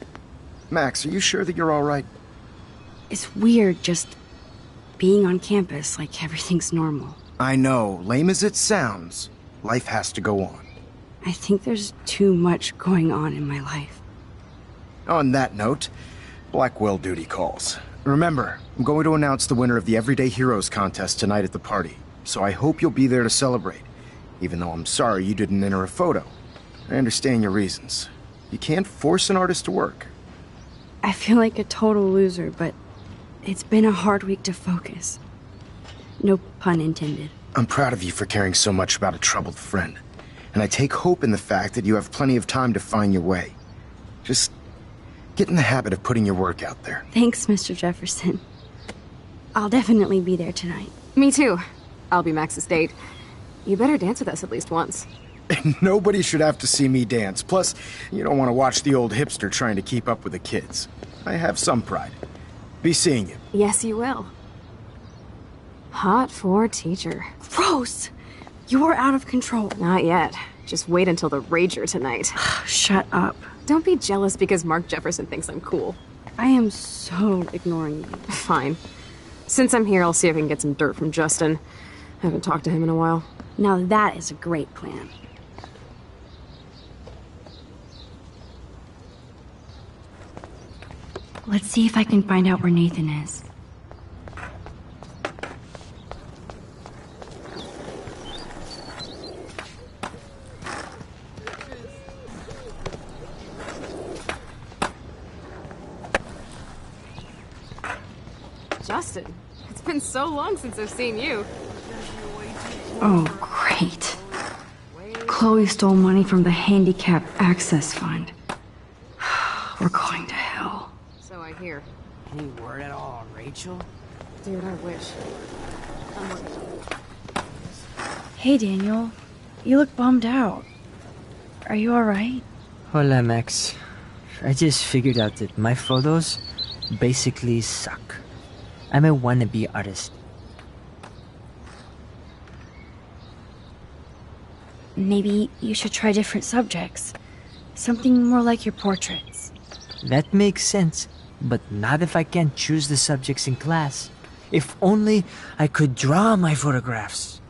Max, are you sure that you're all right? It's weird just being on campus like everything's normal. I know. Lame as it sounds, life has to go on. I think there's too much going on in my life. On that note, Blackwell duty calls. Remember, I'm going to announce the winner of the Everyday Heroes contest tonight at the party, so I hope you'll be there to celebrate, even though I'm sorry you didn't enter a photo. I understand your reasons. You can't force an artist to work. I feel like a total loser, but it's been a hard week to focus. No pun intended. I'm proud of you for caring so much about a troubled friend. And I take hope in the fact that you have plenty of time to find your way. Just get in the habit of putting your work out there. Thanks, Mr. Jefferson. I'll definitely be there tonight. Me too. I'll be Max's date. You better dance with us at least once. Nobody should have to see me dance. Plus, you don't want to watch the old hipster trying to keep up with the kids. I have some pride. Be seeing you. Yes, you will. Hot for teacher. Gross! You are out of control. Not yet. Just wait until the Rager tonight. Shut up. Don't be jealous because Mark Jefferson thinks I'm cool. I am so ignoring you. Fine. Since I'm here, I'll see if I can get some dirt from Justin. I haven't talked to him in a while. Now that is a great plan. Let's see if I can find out where Nathan is. Justin, it's been so long since I've seen you. Oh, great. Chloe stole money from the Handicap Access Fund. We're going to hell. So I hear. Any word at all on Rachel? Dude, I wish. Hey, Daniel. You look bummed out. Are you alright? Hola, Max. I just figured out that my photos basically suck. I'm a wannabe artist. Maybe you should try different subjects. Something more like your portraits. That makes sense, but not if I can't choose the subjects in class. If only I could draw my photographs.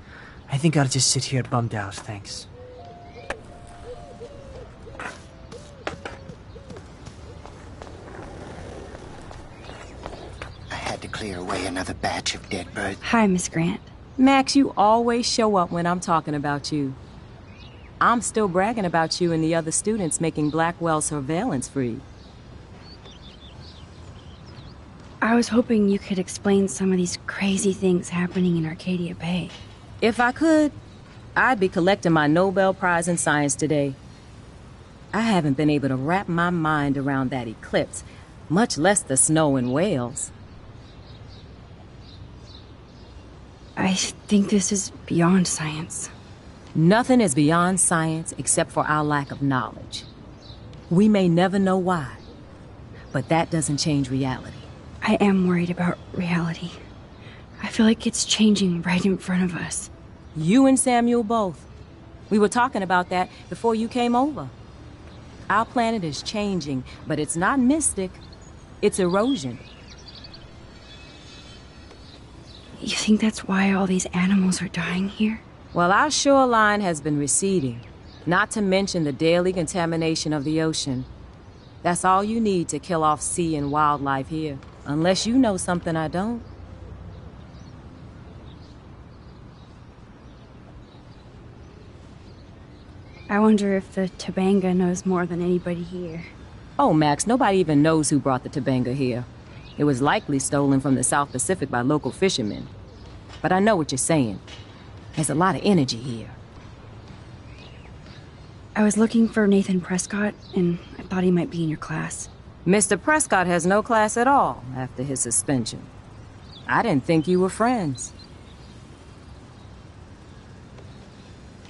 I think I'll just sit here bummed out, thanks. I had to clear away another batch of dead birds. Hi, Miss Grant. Max, you always show up when I'm talking about you. I'm still bragging about you and the other students making Blackwell surveillance free. I was hoping you could explain some of these crazy things happening in Arcadia Bay. If I could, I'd be collecting my Nobel Prize in Science today. I haven't been able to wrap my mind around that eclipse, much less the snow in Wales. I think this is beyond science. Nothing is beyond science except for our lack of knowledge. We may never know why, but that doesn't change reality. I am worried about reality. I feel like it's changing right in front of us. You and Samuel both. We were talking about that before you came over. Our planet is changing, but it's not mystic. It's erosion. You think that's why all these animals are dying here? Well, our shoreline has been receding, not to mention the daily contamination of the ocean. That's all you need to kill off sea and wildlife here, unless you know something I don't. I wonder if the Tobanga knows more than anybody here. Oh, Max, nobody even knows who brought the Tobanga here. It was likely stolen from the South Pacific by local fishermen. But I know what you're saying. There's a lot of energy here. I was looking for Nathan Prescott, and I thought he might be in your class. Mr. Prescott has no class at all after his suspension. I didn't think you were friends.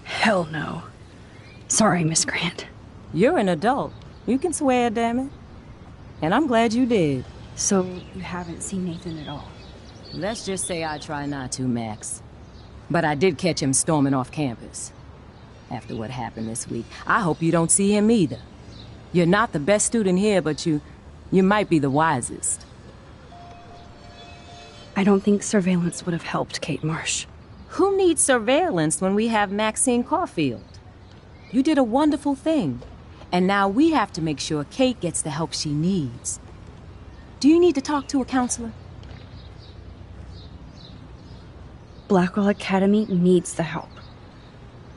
Hell no. Sorry, Miss Grant. You're an adult. You can swear, damn it. And I'm glad you did. So, you haven't seen Nathan at all? Let's just say I try not to, Max. But I did catch him storming off campus. After what happened this week, I hope you don't see him either. You're not the best student here, but you might be the wisest. I don't think surveillance would have helped Kate Marsh. Who needs surveillance when we have Maxine Caulfield? You did a wonderful thing, and now we have to make sure Kate gets the help she needs. Do you need to talk to a counselor? Blackwell Academy needs the help.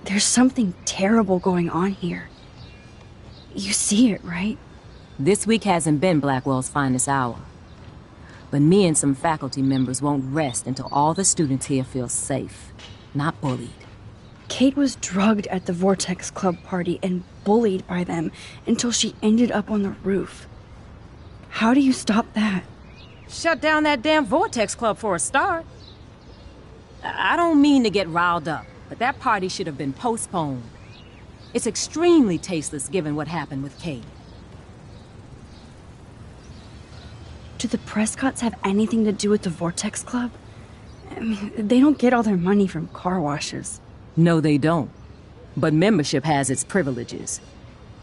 There's something terrible going on here. You see it, right? This week hasn't been Blackwell's finest hour. But me and some faculty members won't rest until all the students here feel safe, not bullied. Kate was drugged at the Vortex Club party and bullied by them until she ended up on the roof. How do you stop that? Shut down that damn Vortex Club for a start. I don't mean to get riled up, but that party should have been postponed. It's extremely tasteless given what happened with Kate. Do the Prescotts have anything to do with the Vortex Club? I mean, they don't get all their money from car washes. No, they don't. But membership has its privileges.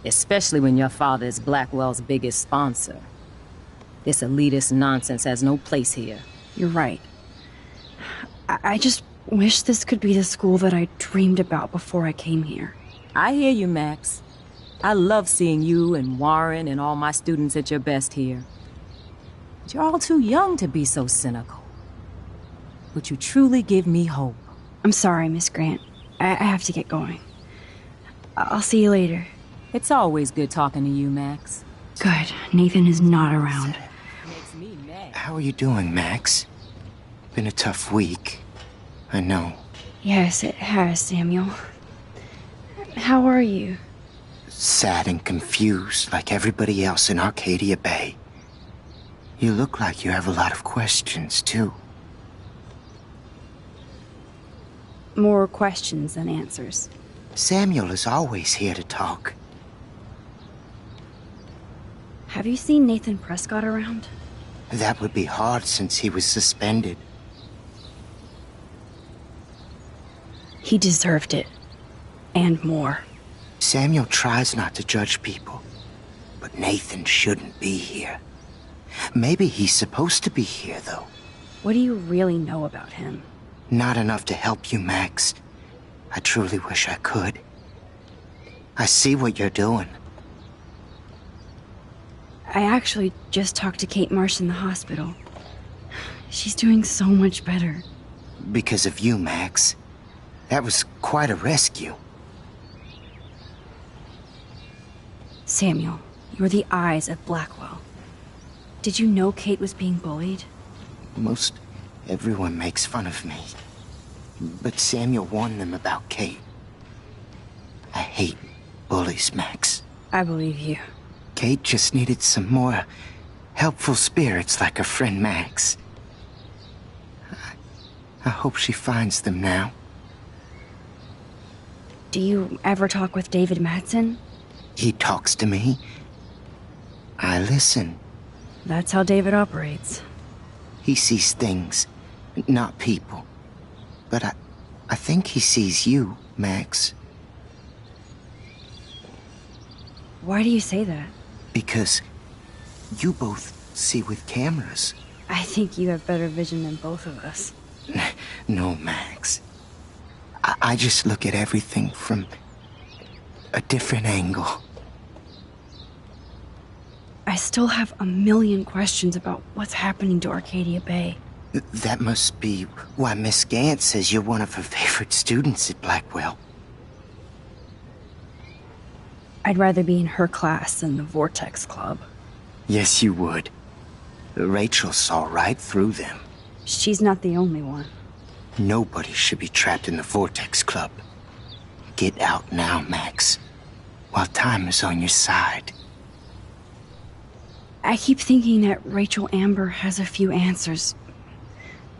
Especially when your father is Blackwell's biggest sponsor. This elitist nonsense has no place here. You're right. I just wish this could be the school that I dreamed about before I came here. I hear you, Max. I love seeing you and Warren and all my students at your best here. But you're all too young to be so cynical. But you truly give me hope. I'm sorry, Miss Grant. I have to get going. I'll see you later. It's always good talking to you, Max. Good. Nathan is not around. Makes me mad. How are you doing, Max? Been a tough week. I know. Yes, it has, Samuel. How are you? Sad and confused like everybody else in Arcadia Bay. You look like you have a lot of questions, too. More questions than answers. Samuel is always here to talk. Have you seen Nathan Prescott around? That would be hard since he was suspended. He deserved it. And more. Samuel tries not to judge people. But Nathan shouldn't be here. Maybe he's supposed to be here, though. What do you really know about him? Not enough to help you, Max. I truly wish I could. I see what you're doing. I actually just talked to Kate Marsh in the hospital. She's doing so much better. Because of you, Max. That was quite a rescue. Samuel, you're the eyes of Blackwell. Did you know Kate was being bullied? Most everyone makes fun of me. But Samuel warned them about Kate. I hate bullies, Max. I believe you. Kate just needed some more helpful spirits like her friend Max. I hope she finds them now. Do you ever talk with David Madsen? He talks to me. I listen. That's how David operates. He sees things, not people. But I think he sees you, Max. Why do you say that? Because you both see with cameras. I think you have better vision than both of us. No, Max. I just look at everything from a different angle. I still have a million questions about what's happening to Arcadia Bay. That must be why Miss Gant says you're one of her favorite students at Blackwell. I'd rather be in her class than the Vortex Club. Yes, you would. Rachel saw right through them. She's not the only one. Nobody should be trapped in the Vortex Club. Get out now, Max, while time is on your side. I keep thinking that Rachel Amber has a few answers.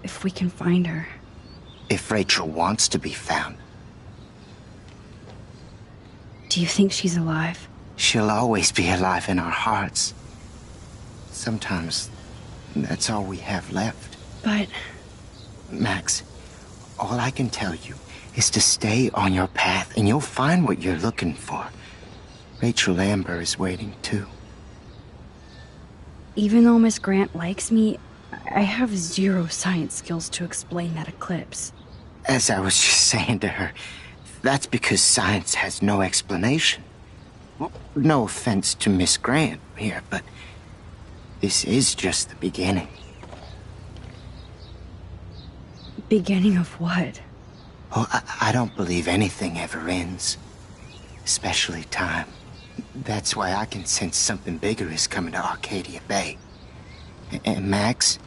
If we can find her. If Rachel wants to be found. Do you think she's alive? She'll always be alive in our hearts. Sometimes that's all we have left. But... Max, all I can tell you is to stay on your path and you'll find what you're looking for. Rachel Amber is waiting too. Even though Miss Grant likes me, I have zero science skills to explain that eclipse. As I was just saying to her, that's because science has no explanation. No offense to Miss Grant here, but this is just the beginning. Beginning of what? Oh, I don't believe anything ever ends. Especially time. That's why I can sense something bigger is coming to Arcadia Bay. And Max,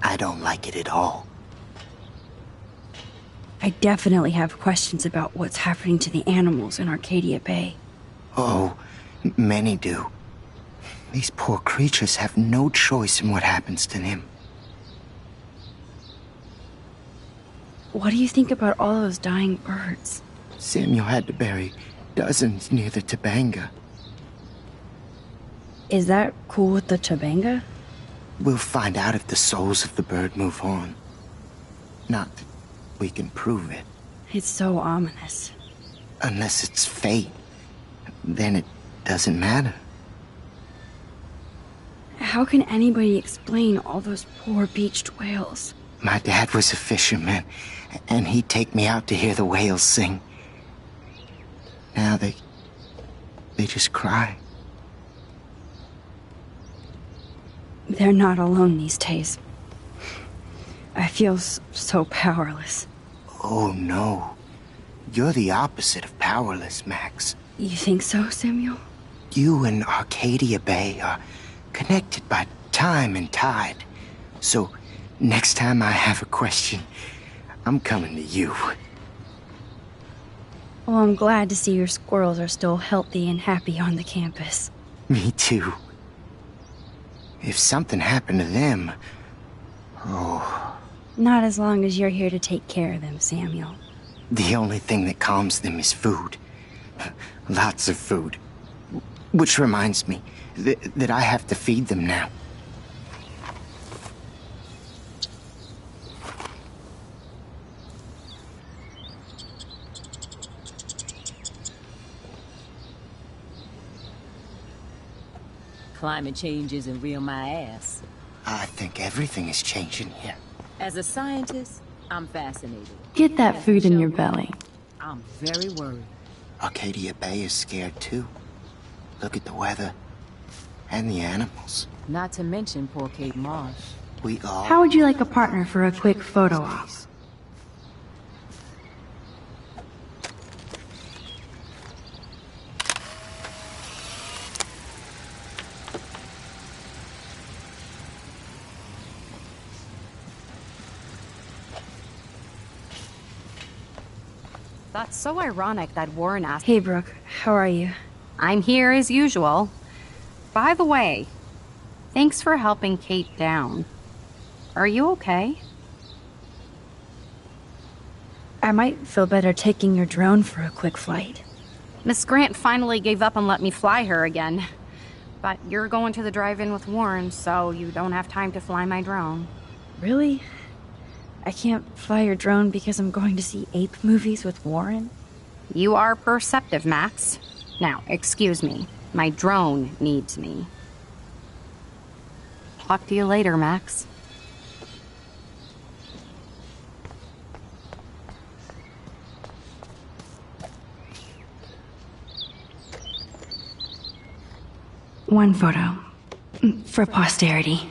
I don't like it at all. I definitely have questions about what's happening to the animals in Arcadia Bay. Oh, many do. These poor creatures have no choice in what happens to them. What do you think about all those dying birds? Samuel had to bury dozens near the Tabanga. Is that cool with the Tabanga? We'll find out if the souls of the bird move on. Not that we can prove it. It's so ominous. Unless it's fate. Then it doesn't matter. How can anybody explain all those poor beached whales? My dad was a fisherman, and he'd take me out to hear the whales sing. Now they just cry. They're not alone these days. I feel so powerless. Oh no. You're the opposite of powerless, Max. You think so, Samuel? You and Arcadia Bay are connected by time and tide. So, next time I have a question, I'm coming to you. Well, I'm glad to see your squirrels are still healthy and happy on the campus. Me too. If something happened to them... Oh... Not as long as you're here to take care of them, Samuel. The only thing that calms them is food. Lots of food. Which reminds me that I have to feed them now. Climate change isn't real my ass. I think everything is changing here. As a scientist, I'm fascinated. Get that food in your belly. I'm very worried. Arcadia Bay is scared too. Look at the weather. And the animals. Not to mention poor Kate Marsh. We all... How would you like a partner for a quick photo op? That's so ironic that Warren asked... Hey, Brooke. How are you? I'm here as usual. By the way, thanks for helping Kate down. Are you okay? I might feel better taking your drone for a quick flight. Miss Grant finally gave up and let me fly her again. But you're going to the drive-in with Warren, so you don't have time to fly my drone. Really? I can't fly your drone because I'm going to see ape movies with Warren? You are perceptive, Max. Now, excuse me. My drone needs me. Talk to you later, Max. One photo. For posterity.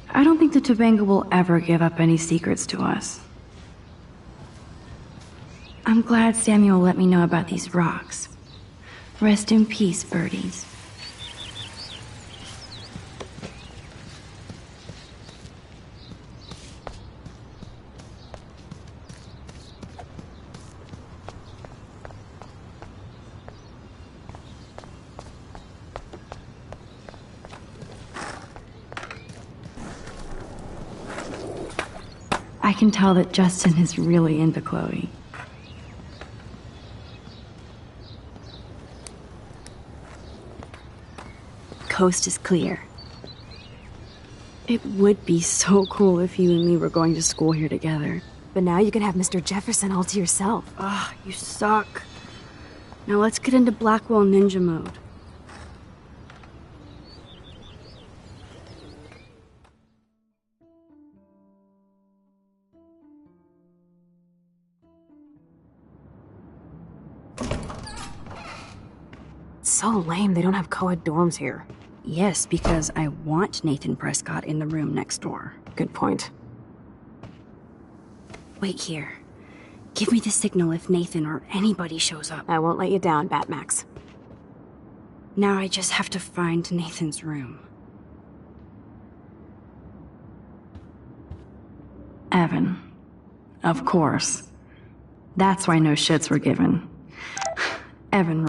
I don't think the Tobanga will ever give up any secrets to us. I'm glad Samuel let me know about these rocks. Rest in peace, birdies. I can tell that Justin is really into Chloe. Coast is clear. It would be so cool if you and me were going to school here together. But now you can have Mr. Jefferson all to yourself. Ah, you suck. Now let's get into Blackwell Ninja mode. It's so lame they don't have co-ed dorms here. Yes, because I want Nathan Prescott in the room next door. Good point. Wait here. Give me the signal if Nathan or anybody shows up. I won't let you down, Batmax. Now I just have to find Nathan's room. Evan. Of course. That's why no shits were given. Evan.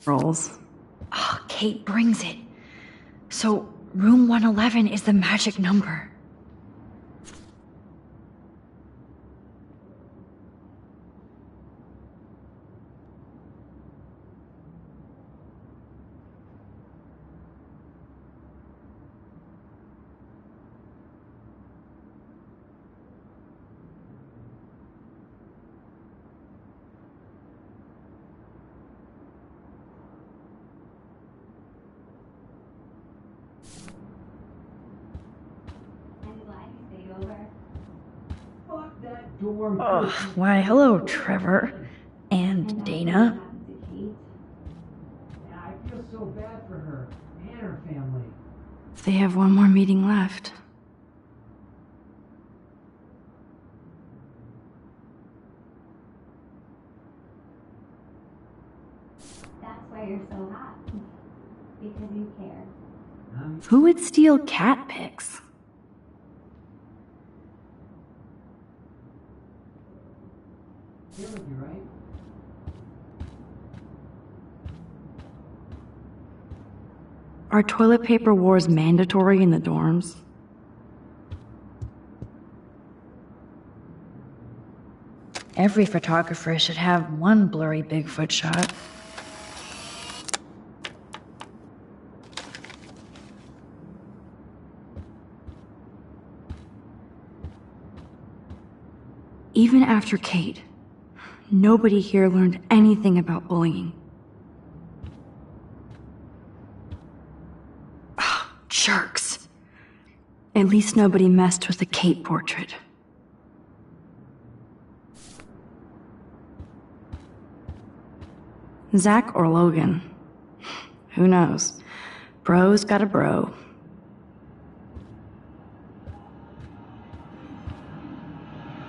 Rolls. Oh, Kate brings it. So, room 111 is the magic number. Oh, why, hello, Trevor. And Dana. I feel so bad for her and her family. They have one more meeting left. That's why you're so hot. Because you care. Who would steal cat pics? You're right. Are toilet paper wars mandatory in the dorms? Every photographer should have one blurry Bigfoot shot. Even after Kate, nobody here learned anything about bullying. Oh, jerks. At least nobody messed with the Kate portrait. Zach or Logan? Who knows? Bro's got a bro.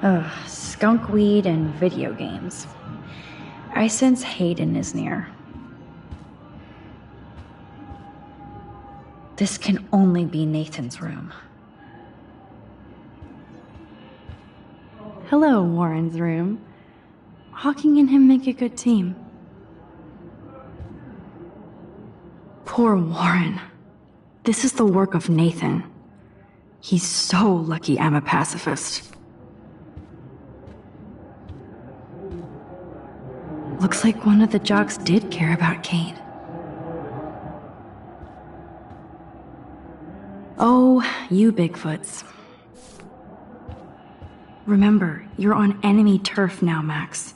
Ugh, skunk weed and video games. I sense Hayden is near. This can only be Nathan's room. Hello, Warren's room. Hawking and him make a good team. Poor Warren. This is the work of Nathan. He's so lucky I'm a pacifist. Looks like one of the jocks did care about Kate. Oh, you Bigfoots. Remember, you're on enemy turf now, Max.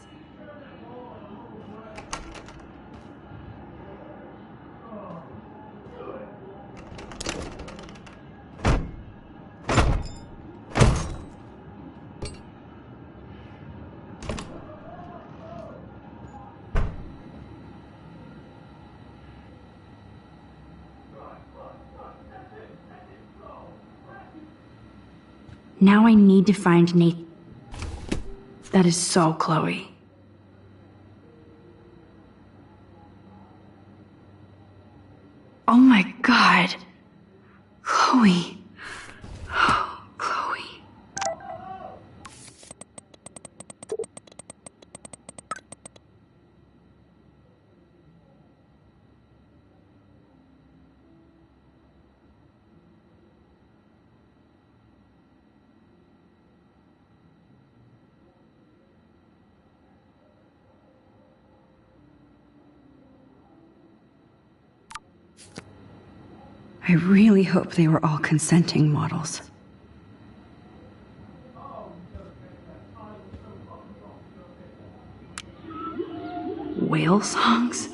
Now I need to find Nate. That is so Chloe. Oh my god. Chloe. Oh, Chloe. I really hope they were all consenting models. Whale songs?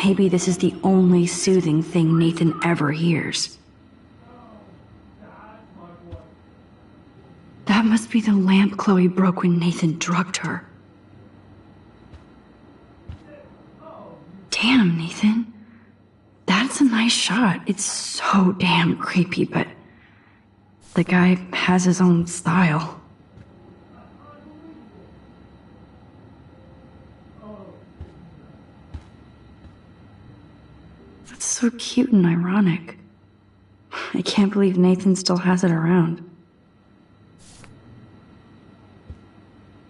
Maybe this is the only soothing thing Nathan ever hears. That must be the lamp Chloe broke when Nathan drugged her. Damn, Nathan. That's a nice shot. It's so damn creepy, but the guy has his own style. That's so cute and ironic. I can't believe Nathan still has it around.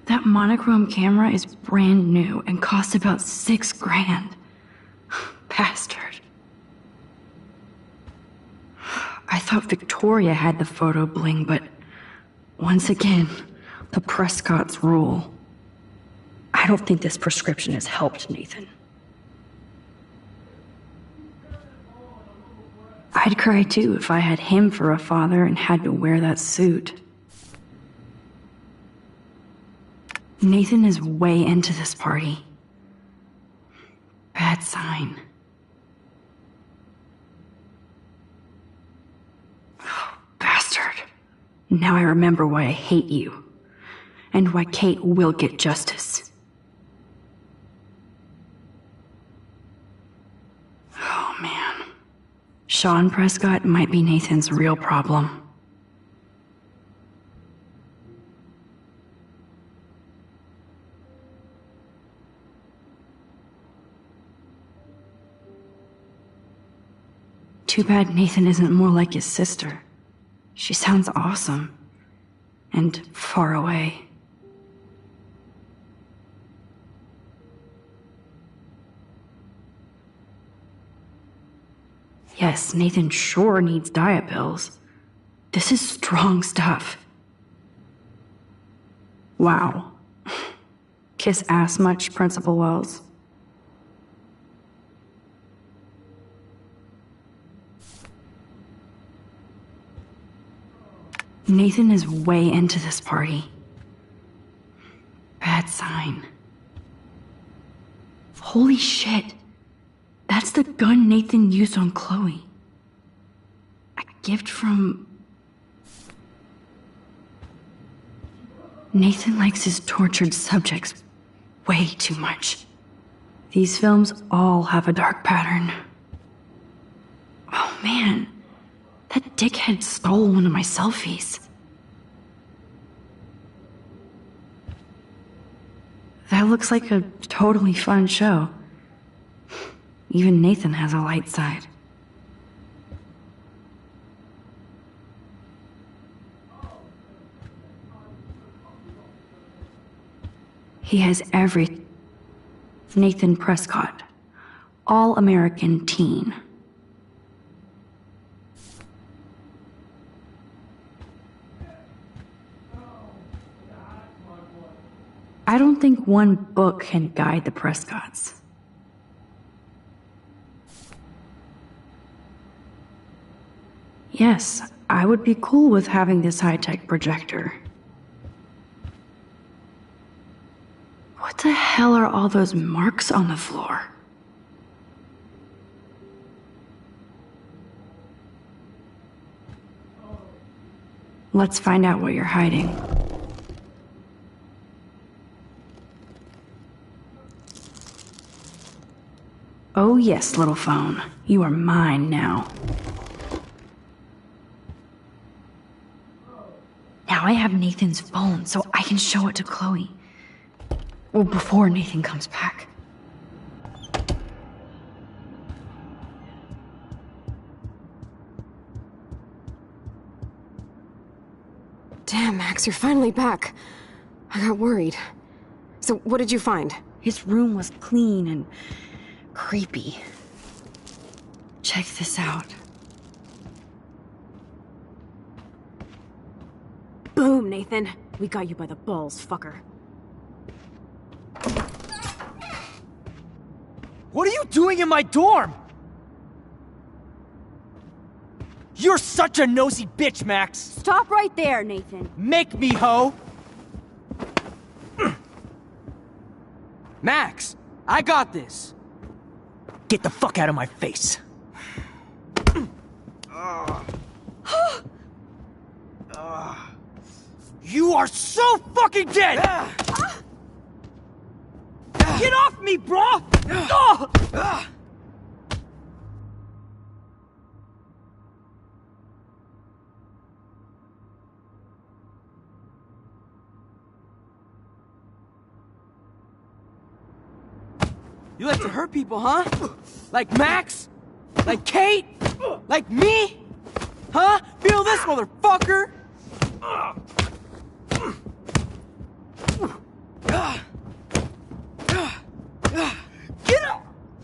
That monochrome camera is brand new and cost about $6,000. Bastard. I thought Victoria had the photo bling, but once again, the Prescotts rule. I don't think this prescription has helped Nathan. I'd cry too if I had him for a father and had to wear that suit. Nathan is way into this party. Bad sign. Bastard. Now I remember why I hate you. And why Kate will get justice. Oh, man. Sean Prescott might be Nathan's real problem. Too bad Nathan isn't more like his sister. She sounds awesome. And far away. Yes, Nathan sure needs diet pills. This is strong stuff. Wow. Kiss ass much, Principal Wells? Nathan is way into this party. Bad sign. Holy shit. That's the gun Nathan used on Chloe. A gift from... Nathan likes his tortured subjects way too much. These films all have a dark pattern. Oh man. That dickhead stole one of my selfies. That looks like a totally fun show. Even Nathan has a light side. He has every... Nathan Prescott. All-American teen. I don't think one book can guide the Prescotts. Yes, I would be cool with having this high-tech projector. What the hell are all those marks on the floor? Let's find out what you're hiding. Oh yes, little phone. You are mine now. Now I have Nathan's phone, so I can show it to Chloe. Well, before Nathan comes back. Damn, Max, you're finally back. I got worried. So, what did you find? His room was clean and creepy. Check this out. Boom, Nathan. We got you by the balls, fucker. What are you doing in my dorm? You're such a nosy bitch, Max! Stop right there, Nathan. Make me, ho! Max, I got this. Get the fuck out of my face. You are so fucking dead! Get off me, bro! You like to hurt people, huh? Like Max? Like Kate? Like me? Huh? Feel this, motherfucker? Get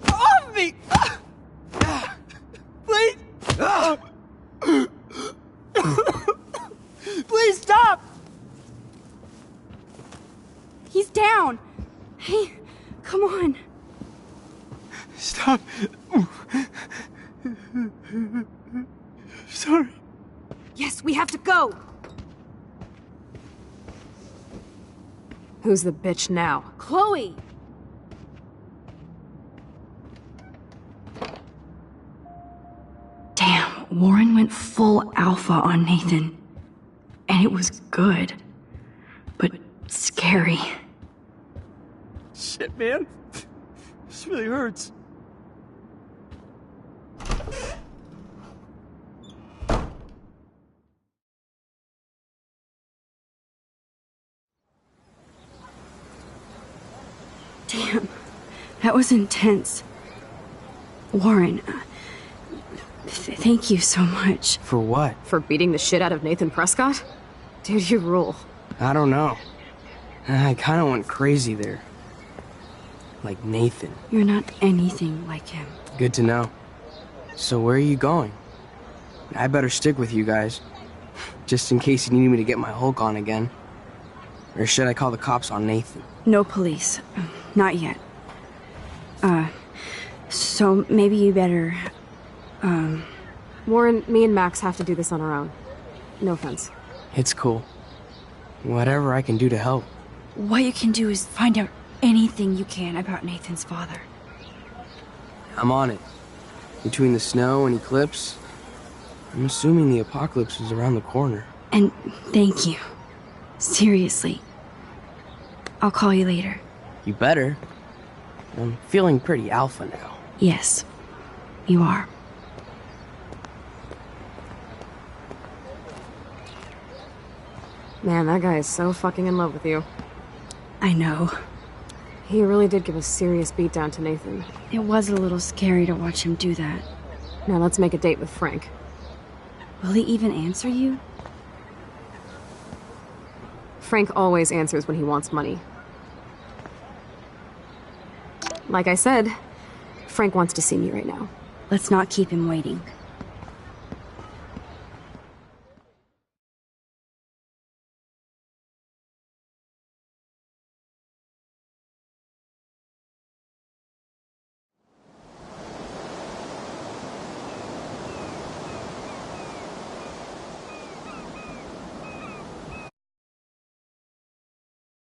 off me! Please! Please stop! He's down. Hey, come on. Stop. Sorry. Yes, we have to go! Who's the bitch now? Chloe! Damn, Warren went full alpha on Nathan. And it was good. But scary. Shit, man. This really hurts. Damn, that was intense. Warren, thank you so much. For what? For beating the shit out of Nathan Prescott? Dude, you rule. I don't know. I kind of went crazy there. Like Nathan. You're not anything like him. Good to know. So where are you going? I better stick with you guys. Just in case you need me to get my Hulk on again. Or should I call the cops on Nathan? No police. Not yet. So maybe you better, Warren, me and Max have to do this on our own. No offense. It's cool. Whatever I can do to help. What you can do is find out anything you can about Nathan's father. I'm on it. Between the snow and eclipse, I'm assuming the apocalypse is around the corner. And thank you. Seriously. I'll call you later. You better. I'm feeling pretty alpha now. Yes, you are. Man, that guy is so fucking in love with you. I know. He really did give a serious beatdown to Nathan. It was a little scary to watch him do that. Now let's make a date with Frank. Will he even answer you? Frank always answers when he wants money. Like I said, Frank wants to see me right now. Let's not keep him waiting.